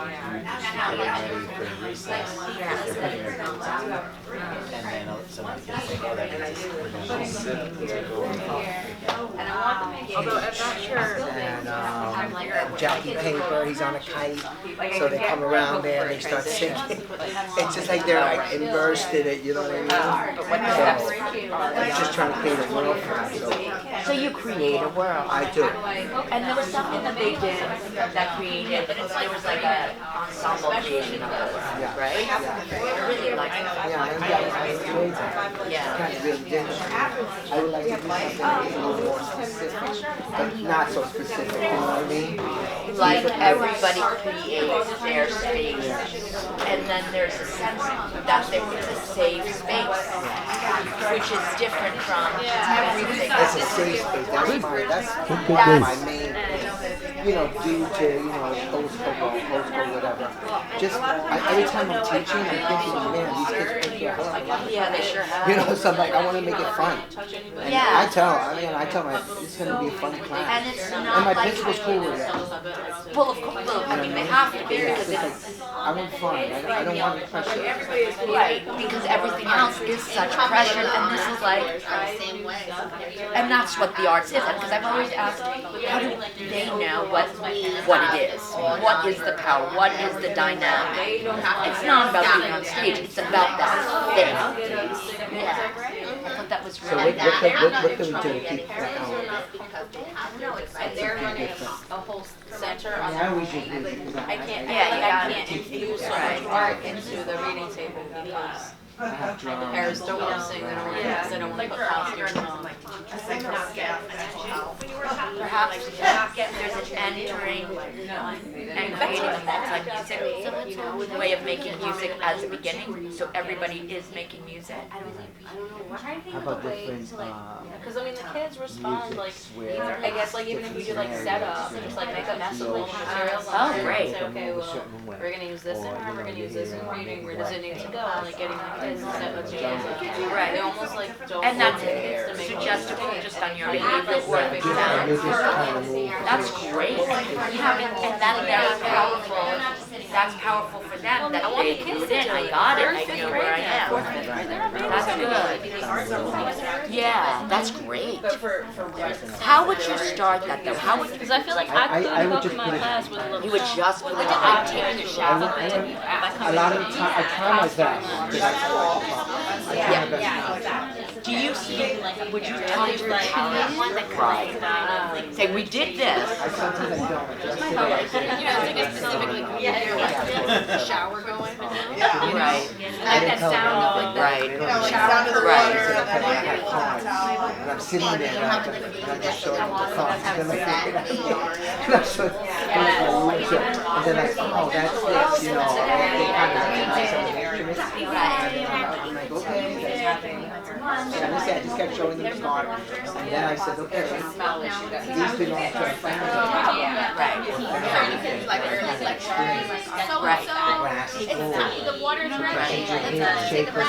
Getting ready for recess. They're putting their boots on. And then somebody can say, oh, that means we're going to sit and take over. Although I'm not sure. And Jackie Paper, he's on a kite, so they come around there and they start singing. It's just like they're like immersed in it, you know what I mean? So I'm just trying to create a world for them. So you create a world. I do. And there was something that they did that created, there was like an ensemble creation of the world, right? I really like that. Yeah, kind of really different. I would like to do something a little more specific, but not so specific, you know what I mean? Like everybody creates their space, and then there's a sense that there is a safe space, which is different from everything. It's a safe space, that's my main, due to, old school, whatever. Just, every time I'm teaching, I'm thinking, man, these kids think they're hard. Yeah, they sure have. So I'm like, I want to make it fun. And Yeah. I tell them, it's going to be a fun class. And it's not And my like principal's cool with it. Well, of course, I mean, they have to be because it's I want fun. I don't want pressure. right, because everything else is such pressure, and this is like, and that's what the arts is. Because I've always asked, how do they know what it is? What is the power? What is the dynamic? It's not about being on stage. It's about that thing. Yeah, I thought that was So really. what can we do to keep that going? And they're running a whole center on I always use I can't, Yeah, I can't infuse art into the reading table because I have drums. parents don't want to sing, they don't want to dance, they don't want to put costumes on. Perhaps there's an entering and creating a multi-music way of making music as a beginning, so everybody is making music. How about different, Because I mean, the kids respond like, where I guess like even if you do like setups and just like make a mess of like materials Oh, on there, great. say okay, well, we're gonna use this in art, we're gonna use this in reading, where does it need to go? Like getting the kids to set up jams. Right. They almost like don't And that's want the kids to make suggestible just on your behavior behavior work. work. That's That's great. And that's powerful. That's powerful for them that they include in. I got it. I know where I am. That's good. Yeah, that's great. But for How would you start that though? How would because I feel like I could I would go just to my put it- class with a little. you would just put it like taking a shower? a lot of time, I try my best. Do you see, would you tell your children, right? Say, we did this. Sometimes I don't. Like a specific like shower going. Right. Like that sound of like Right. Right. You know, like sound of the water. And I'm sitting there, and I'm just showing them the cards. And I showed them and then like, oh, that's this, you know, and they kind of recognize some of the instruments. I'm like, okay, that's happening. And I just kept showing them the card. And then I said, okay, these belong to a family. Right. So you can like early lecture, like so the water's ready. Shape or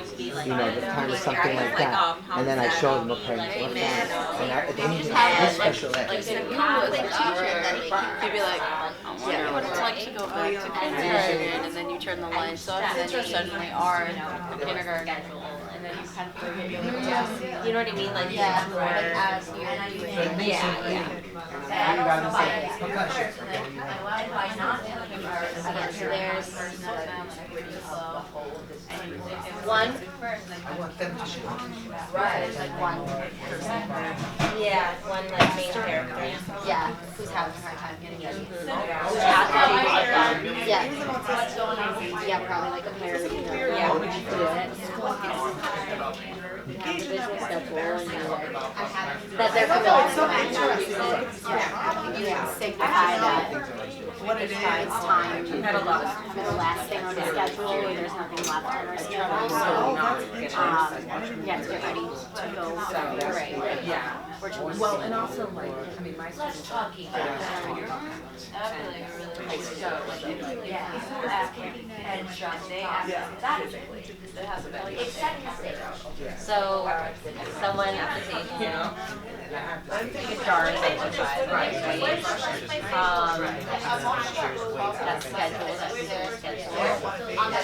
sleep, you know, the time is something like that. And then I showed them, okay, and they need this special ed. Like you as a teacher, you'd be like, I wonder what it's like to go back to kindergarten, and then you turn the lights off, and then you suddenly are in kindergarten. And then you kind of forget your you know what I mean? Like as you're doing One. I want them to show. Right. Like one. Yeah, one like main character. Yeah, who's having a hard time getting in. Yeah, probably like a parent. That they're Signify that what it is, it's time for the last thing on the schedule, and there's nothing left on our schedule, so, yeah, to get ready to go. Right. Well, and also like, I mean, my less students. talky. It's second stage. So someone at the table, you could start at age 5, right? That's scheduled, that's their schedule. On the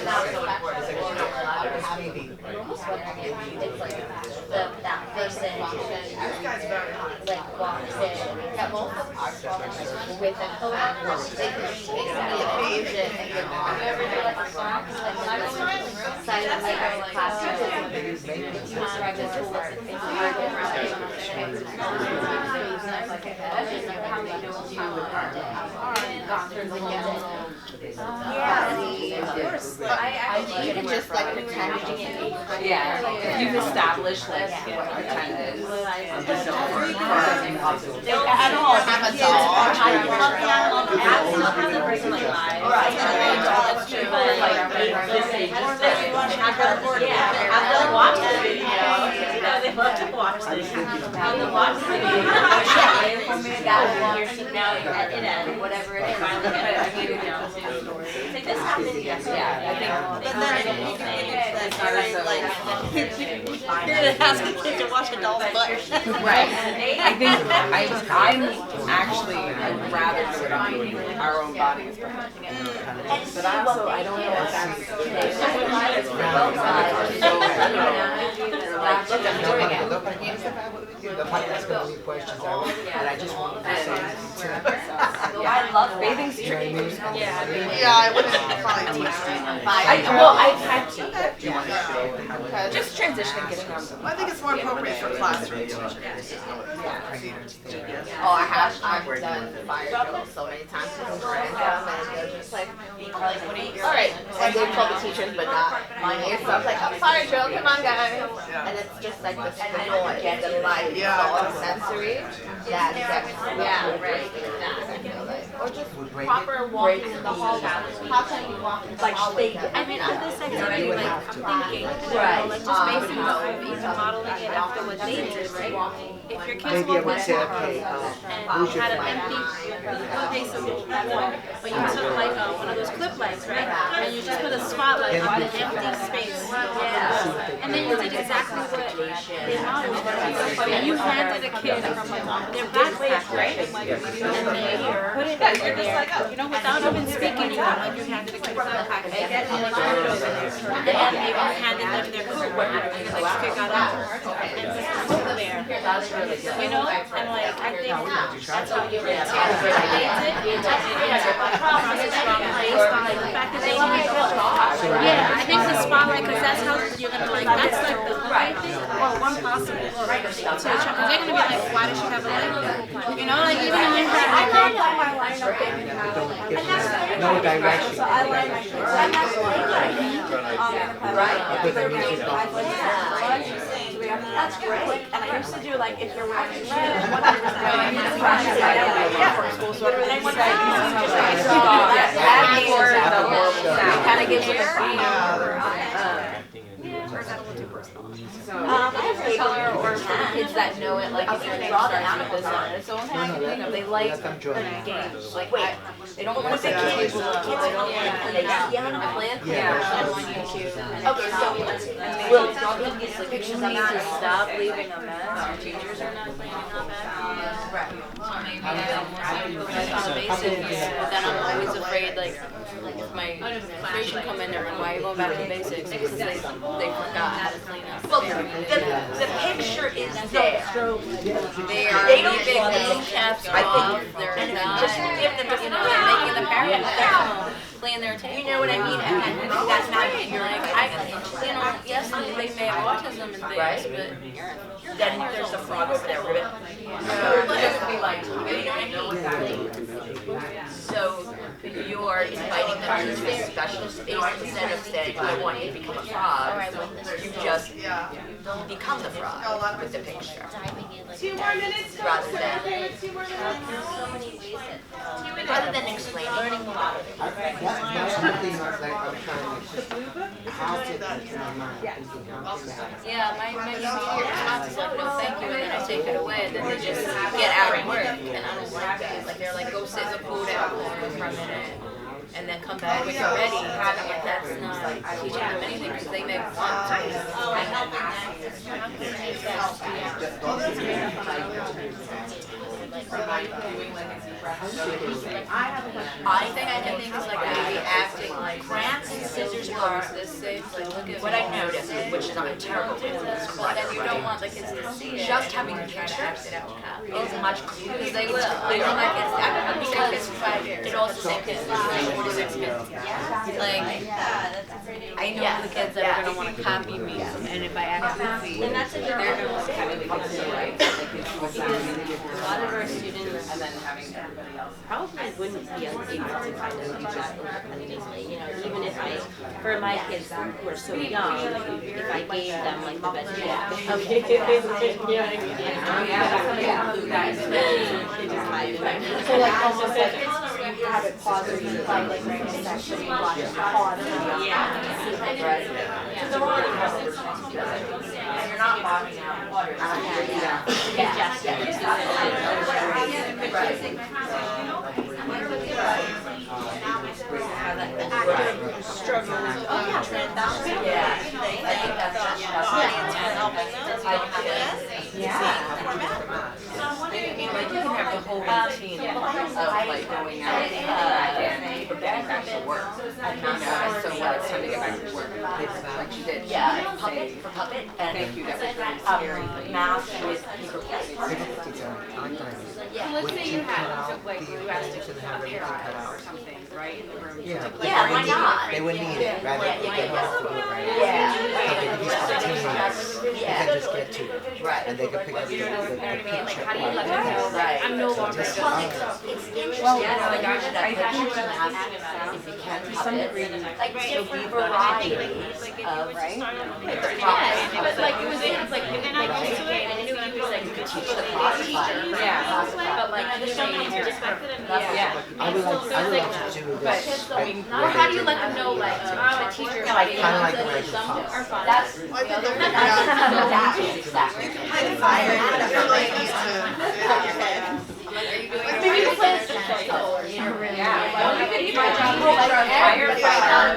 it's like that person like walks in with a coat, they can change it and give like a song and then sign up like a classroom. You can just like pretend it. Yeah, if you've established like what pretend is. At all, have a song. Whatever it is. Like this happened yesterday. Ask a kid to watch a doll's butt. Right. I think I'm actually I'd rather do it on our own bodies. But also I don't know if that's The podcast going to be questions, and I just wanted to say I love bathing's tricky. Yeah, I wouldn't probably teach them. I've had to. Just transitioning, getting on. I think it's more appropriate for classroom teachers. Oh, I've done fire drills so many times with random, and they're just like, all right, and they told the teachers, but not mine here. So I was like, oh, fire drill, come on, guys. And it's just like this noise, the light, all sensory. Or just proper walking in the hallway. How can you walk in the hallway? I mean, on this activity, like thinking, like just basing it off of even modeling it after what they did, right? If your kids maybe I walk would in say, and okay, you had an empty, okay, so but you took like one of those clip lights, right? And you just put a spotlight on the empty space. And then you did exactly what they modeled. And you handed a kid their backpack, right? And they put it over there, you know, without even speaking to them, like you handed a kid a backpack. And then put it over there. And then maybe you handed them their coat, like kid got out. And just over there. You know? And like, I think that's how you really I think the spot right, because that's how you're gonna like, that's like the right thing, or one possible look. So because they're gonna be like, why does she have a leg? You know, like even in your head. I like how my lineup and No direction. so I like my kids. I'm not right. That's great. And I used to do like if you're wearing red, 100%. Yeah, for school sweater. Then one day it kind of gives you a I have a color or for the kids that know it, like if you draw them out of this on it. So I'm thinking if they like games, like they don't want to say kids, they don't they see on a plant. I want you to. Okay, so we'll draw them these pictures. We need to stop leaving a mess. Our teachers are not cleaning up after. Right. So maybe I focus on the basics, but then I'm always afraid like if my frustration come in there, why are you going back to basics? Because they forgot how to clean up. Well, the picture is there. They are leaving the caps off. They're not, Just give them, you know, they're making the parents clean their table. You know what I mean? And that's not You're like, you know, yes, they may have autism and things, Right. but then there's the frog over there, ribbit. So just be like, you know what I mean? So you're inviting them to a special space instead of saying, I want you to become a frog. You just become the frog with the picture. 2 more minutes. Rather than Two more minutes. rather than explaining. That's one thing I was like, I'm trying to how to in my mind. yeah, my immediate response is like, no, thank you, and then I take it away, and then they just get out of work, and I don't like that. Like they're like, go sit in the food out for a minute, and then come back when you're ready. Like that's not teaching them anything because they may want to. I think I can think is like maybe acting like crayons and scissors are this safe. Like look at what I noticed, which is I'm terrible with this, but then you don't want the kids to see it. just having pictures is much clearer. Because they will. They don't like it. I've been teaching kids for 5 years. They're all the same kids. 4 to 6 kids. Like, I know the kids that are going to want to copy me, and if I act goofy, And that's a they're going to want to copy me because good right. Because a lot of our students, and then having everybody else, probably wouldn't be able to kind of do that independently. You know, even if I, for my kids who are so young, if I gave them like the best okay, you know what I mean? So like almost like you have it pause or you find like right section and watch it pause. Right. And you're not bogging out water. Struggle. Yeah, I think that's just Like you can have the whole routine of like going out for bed actually work. So when it's time to get back to work, like you did. Yeah, puppet for puppet and Thank you, that was very scary. math with paper plates. Let's say you have like you have to a pair or something, right, in the room. Yeah, why not? They would need it, rather than get off to do it right. Yeah. These spontaneous, they can just get to it. Right. And they can pick up the picture. How do you let them know that I'm no longer It's interesting. Like if you can puppet, like different varieties of but like it was like and then I also I knew he was like you could teach the teacher. Yeah. But like there's so many respected and yeah. I would like to do this. Or how do you let them know like I'm a teacher? Kind of like the regular Some class. are fun. that's the other exactly. Maybe the plans to show you. Yeah. Well, you could even try to like firefighter.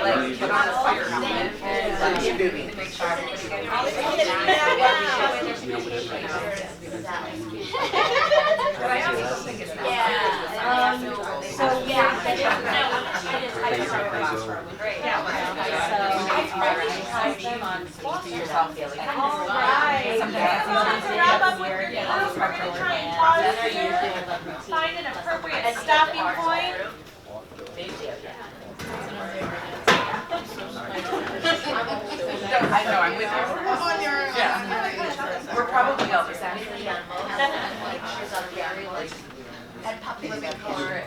Like put on a fire helmet and make sure everybody Find an appropriate stopping point. Big deal. I know, I'm with you. On your, Yeah. We're probably Elvis, actually. And puppy living car.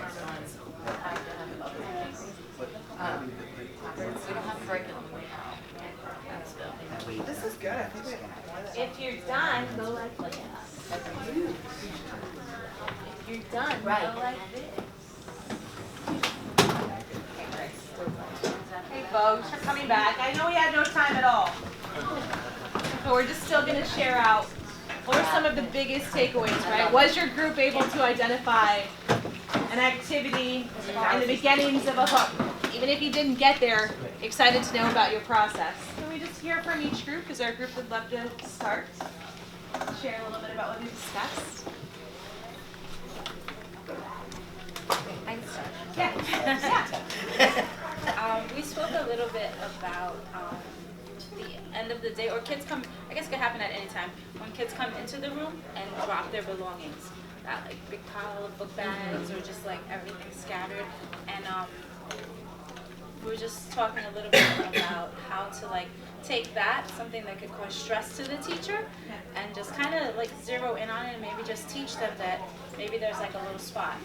We don't have curriculum in this building. this is good. I think we have more than. If you're done, go like this. If you're done, go like this. Hey folks, for coming back. I know we had no time at all. But we're just still gonna share out what are some of the biggest takeaways, right? Was your group able to identify an activity in the beginnings of a hook? Even if you didn't get there, excited to know about your process. Can we just hear from each group? Because our group would love to start. Share a little bit about what we discussed. I can start. Yeah. We spoke a little bit about the end of the day, or kids come, I guess it could happen at any time, when kids come into the room and drop their belongings. That like big pile of book bags or just like everything scattered. And we were just talking a little bit about how to like take that, something that could cause stress to the teacher, and just kind of like zero in on it and maybe just teach them that maybe there's like a little spot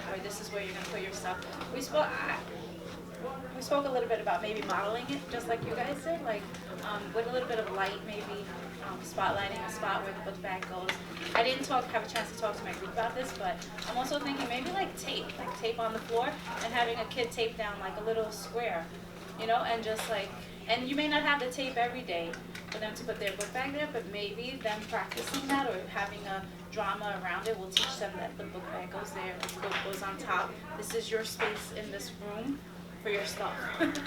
where this is where you're going to put your stuff. We spoke a little bit about maybe modeling it just like you guys did, like with a little bit of light, maybe spotlighting a spot where the book bag goes. I didn't have a chance to talk to my group about this, but I'm also thinking maybe like tape on the floor and having a kid tape down like a little square, you know, and just like, and you may not have the tape every day for them to put their book bag there, but maybe them practicing that or having a drama around it will teach them that the book bag goes there, the book goes on top. This is your space in this room for your stuff. I don't know.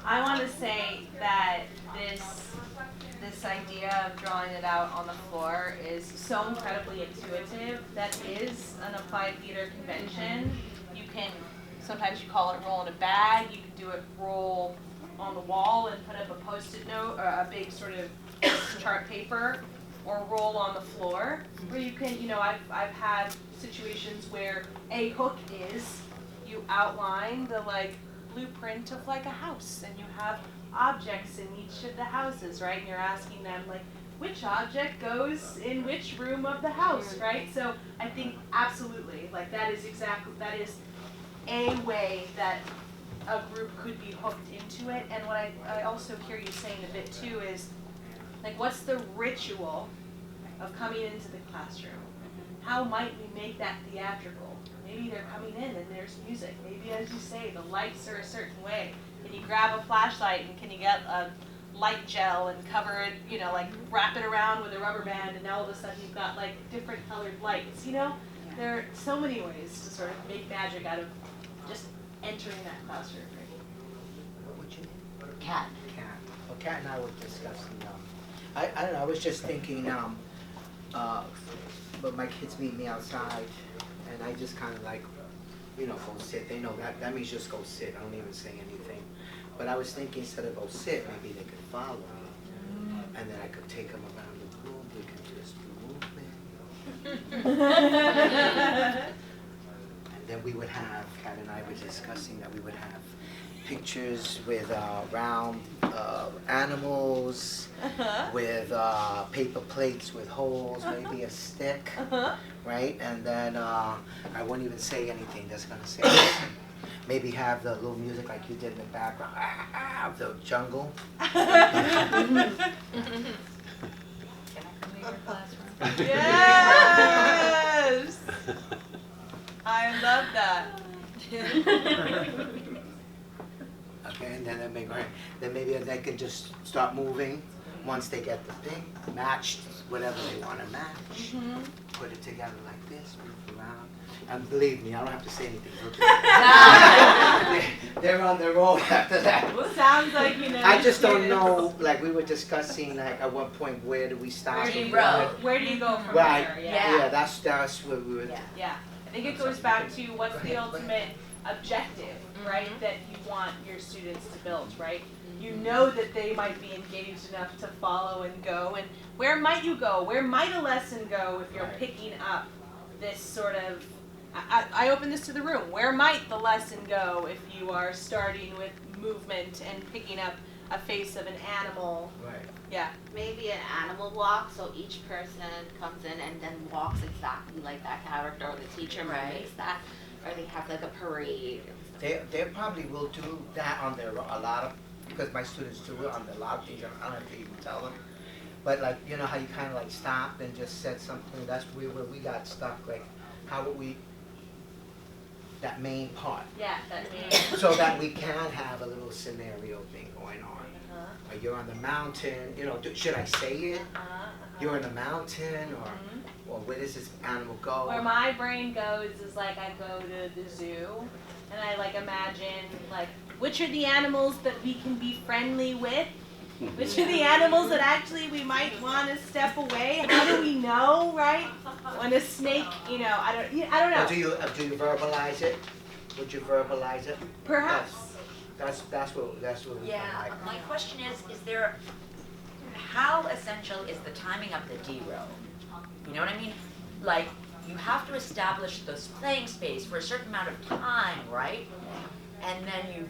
I want to say that this idea of drawing it out on the floor is so incredibly intuitive. That is an applied theater convention. You can, sometimes you call it roll in a bag, you can do it roll on the wall and put up a Post-it note or a big sort of chart paper, or roll on the floor, where you can, you know, I've had situations where a hook is, you outline the like blueprint of like a house, and you have objects in each of the houses, right? And you're asking them like, which object goes in which room of the house, right? So I think absolutely, like that is a way that a group could be hooked into it. And what I also hear you saying a bit too is, like, what's the ritual of coming into the classroom? How might we make that theatrical? Maybe they're coming in and there's music. Maybe, as you say, the lights are a certain way. Can you grab a flashlight and can you get a light gel and cover it, you know, like wrap it around with a rubber band, and now all of a sudden you've got like different colored lights, you know? There are so many ways to sort of make magic out of just entering that classroom. What would you name? Cat. Cat. Well, Cat and I were discussing, I don't know, I was just thinking, but my kids meet me outside, and I just kind of like, you know, go sit. They know that means just go sit. I don't even say anything. But I was thinking instead of go sit, maybe they could follow me, and then I could take them around the room. We could just do movement. And then we would have, Kat and I were discussing that we would have pictures with round animals, with paper plates with holes, maybe a stick, right? And then I wouldn't even say anything, just gonna say listen. Maybe have the little music like you did in the background, of the jungle. Yes! I love that. Okay, and then maybe they can just start moving once they get the thing matched, whatever they want to match. Put it together like this, move around. And believe me, I don't have to say anything. They're on their own after that. Sounds like, you know. I just don't know, like we were discussing, like at what point, where do we stop? Where do you go from right. there? Yeah, that's what we were. Yeah. I think it goes back to what's the ultimate objective, right, that you want your students to build, right? You know that they might be engaged enough to follow and go, and where might you go? Where might a lesson go if you're picking up this sort of, I open this to the room, where might the lesson go if you are starting with movement and picking up a face of an animal. Right. Yeah. Maybe an animal walk, so each person comes in and then walks exactly like that character, or the teacher mimics that, or they have like a parade. They probably will do that on their, a lot of, because my students do it on a lot of things, I don't have to even tell them. But like, you know how you kind of like stopped and just said something, that's where we got stuck, like, how would we, that main part. Yeah, that main. So that we can have a little scenario thing going on. Or you're on the mountain, you know, should I say it? You're in the mountain, or where does this animal go? Where my brain goes is like I go to the zoo and I like imagine like which are the animals that we can be friendly with? Which are the animals that actually we might want to step away? How do we know, right? When a snake, you know, I don't know. Or do you verbalize it? Would you verbalize it? Perhaps. That's what we Yeah, like. my question is there, how essential is the timing of the D-row? You know what I mean? Like, you have to establish this playing space for a certain amount of time, right? And then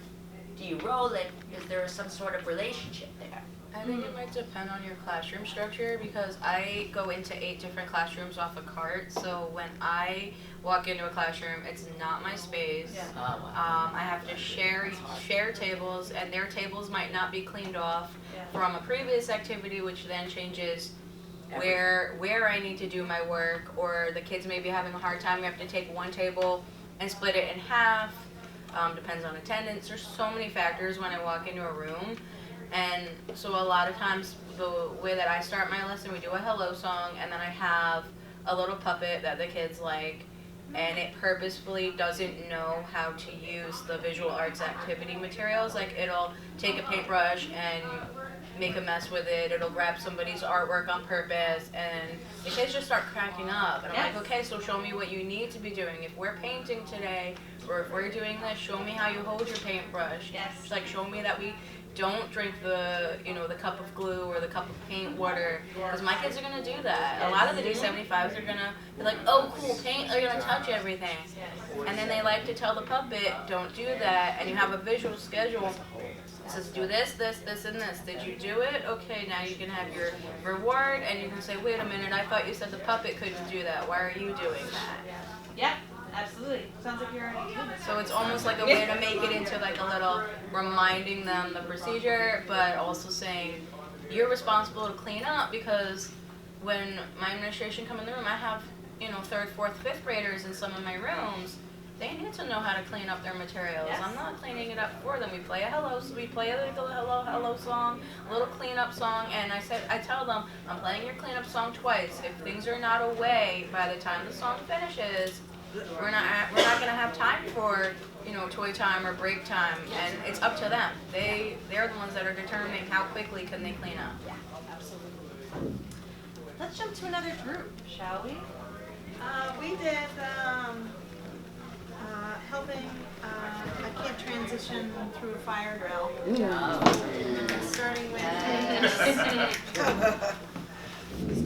do you roll it? Is there some sort of relationship there? I think it might depend on your classroom structure, because I go into 8 different classrooms off a cart, so when I walk into a classroom, it's not my space. Yeah. Oh, wow. I have to share tables, and their tables might not be cleaned off from a previous activity, which then changes where I need to do my work, or the kids may be having a hard time. We have to take one table and split it in half. Depends on attendance. There's so many factors when I walk into a room. And so a lot of times the way that I start my lesson, we do a hello song, and then I have a little puppet that the kids like, and it purposefully doesn't know how to use the visual arts activity materials. Like, it'll take a paintbrush and make a mess with it. It'll grab somebody's artwork on purpose, and the kids just start cracking up. And I'm like, okay, so show me what you need to be doing. If we're painting today, or if we're doing this, show me how you hold your paintbrush. Just like, show me that we don't drink the cup of glue or the cup of paint water, because my kids are going to do that. A lot of the D75s are going to be like, oh cool, paint, they're going to touch everything. And then they like to tell the puppet, don't do that, and you have a visual schedule. It says do this, this, this, and this. Did you do it? Okay, now you can have your reward, and you can say, wait a minute, I thought you said the puppet couldn't do that. Why are you doing that? Yep. Absolutely. Sounds like you're already doing it. So it's almost like a way to make it into like a little reminding them the procedure, but also saying you're responsible to clean up, because when my administration come in the room, I have, 3rd, 4th, 5th graders in some of my rooms. They need to know how to clean up their materials. Yes. I'm not cleaning it up for them. We play a hello hello song, a little cleanup song, and I tell them, I'm playing your cleanup song twice. If things are not away by the time the song finishes, we're not gonna have time for toy time or break time, and it's up to them. They're the ones that are determining how quickly can they clean up. Yeah, absolutely. Let's jump to another group, shall we? We did helping. I can't transition through a fire drill. Starting with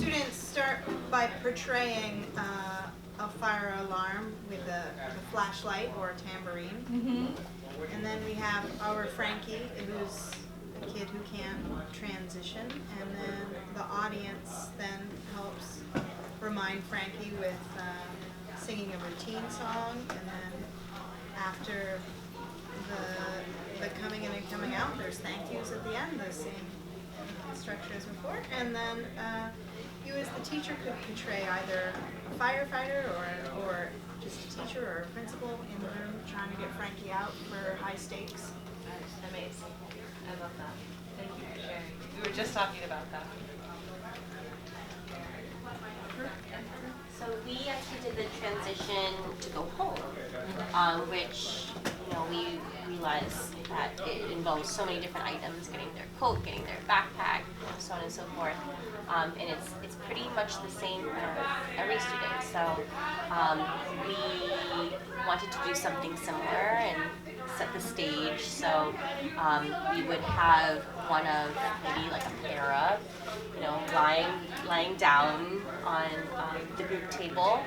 students start by portraying a fire alarm with a flashlight or a tambourine. And then we have our Frankie, who's a kid who can't transition, and then the audience then helps remind Frankie with singing a routine song, and then after the coming in and coming out, there's thank yous at the end, the same structure as before, and then you as the teacher could portray either a firefighter or just a teacher or a principal in the room trying to get Frankie out for high stakes. That's amazing. I love that. Thank you for sharing. We were just talking about that. So we actually did the transition to go home, which, we realized that it involves so many different items, getting their coat, getting their backpack, so on and so forth. And it's pretty much the same for every student. So we wanted to do something similar and set the stage. So we would have one of maybe like a pair of, lying down on the group table,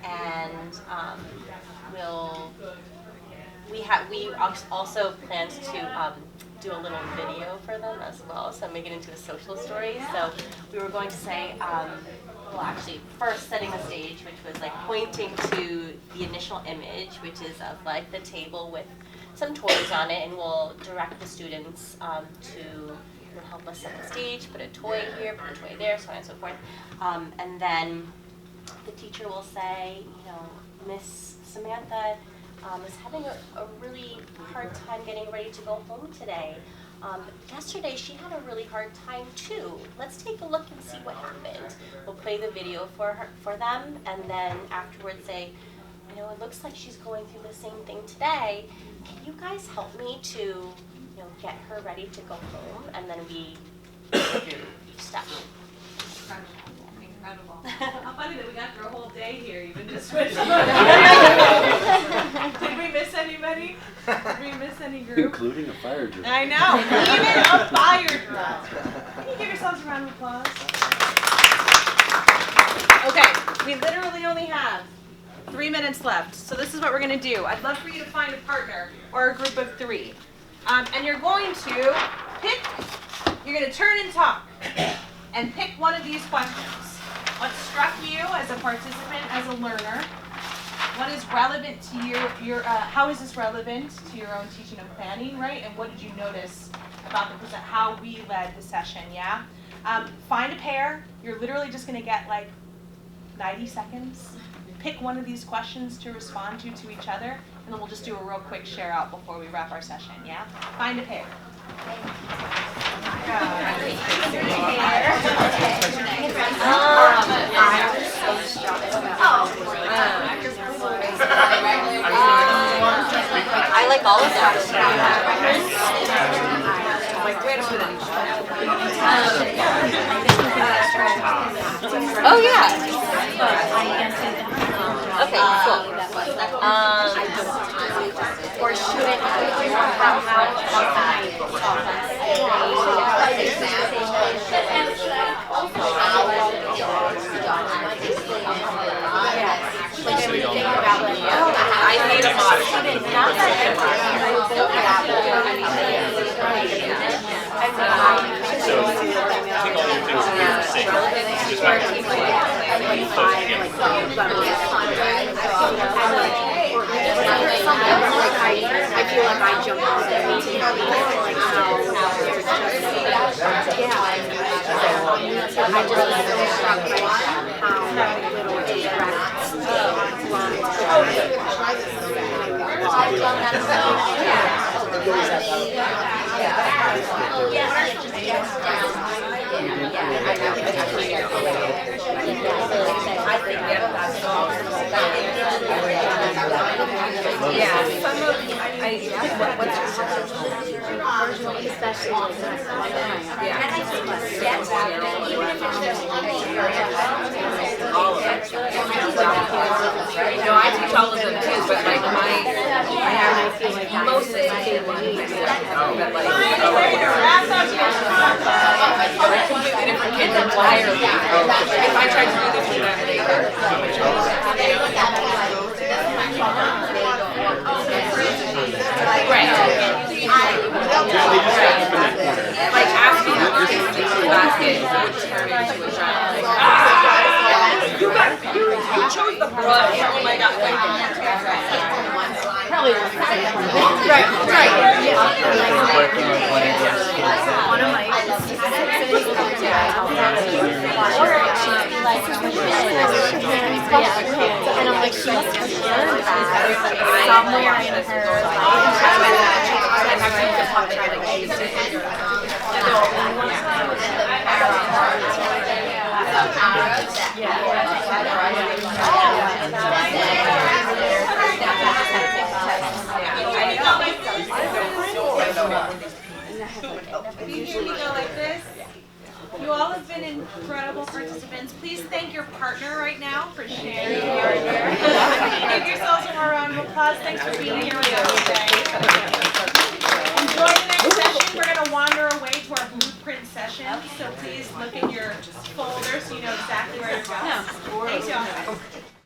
and we also planned to do a little video for them as well, so make it into a social story. So we were going to say, well, actually, first setting the stage, which was like pointing to the initial image, which is of like the table with some toys on it, and we'll direct the students to help us set the stage, put a toy here, put a toy there, so on and so forth. And then the teacher will say, Miss Samantha is having a really hard time getting ready to go home today. Yesterday she had a really hard time too. Let's take a look and see what happened. We'll play the video for them, and then afterwards say, it looks like she's going through the same thing today. Can you guys help me to, get her ready to go home? And then we go through each step. Incredible. How funny that we got through a whole day here, even just switching. Did we miss anybody? Did we miss any group? Including a fire drill. I know, even a fire drill. Can you give yourselves a round of applause? Okay, we literally only have 3 minutes left, so this is what we're going to do. I'd love for you to find a partner or a group of 3. And you're going to you're going to turn and talk and pick one of these questions. What struck you as a participant, as a learner? What is relevant to your how is this relevant to your own teaching and planning, right? And what did you notice about how we led the session, yeah? Find a pair. You're literally just going to get like 90 seconds. Pick one of these questions to respond to each other, and then we'll just do a real quick share out before we wrap our session, yeah? Find a pair. I like all of that. Oh yeah. Okay, cool. Or should it I made a model. So take all your things here for sake. Just back to I feel like I jumped out there and like how I just was struck by how little distracts I've done that as I teach all of them too, but like I feel like most of it completely different kids entirely. If I tried to do this with like asking them to the basket would turn into a child. You chose the brush. Oh my god. probably won't say that. Right. One of my and I'm like, she must have learned that somewhere in her Usually we go like this. You all have been incredible participants. Please thank your partner right now for sharing your partner. Give yourselves a more round of applause. Thanks for being here with us today. Enjoy the next session. We're going to wander away to our blueprint session. So please look in your folder so you know exactly where to go. Thanks, y'all.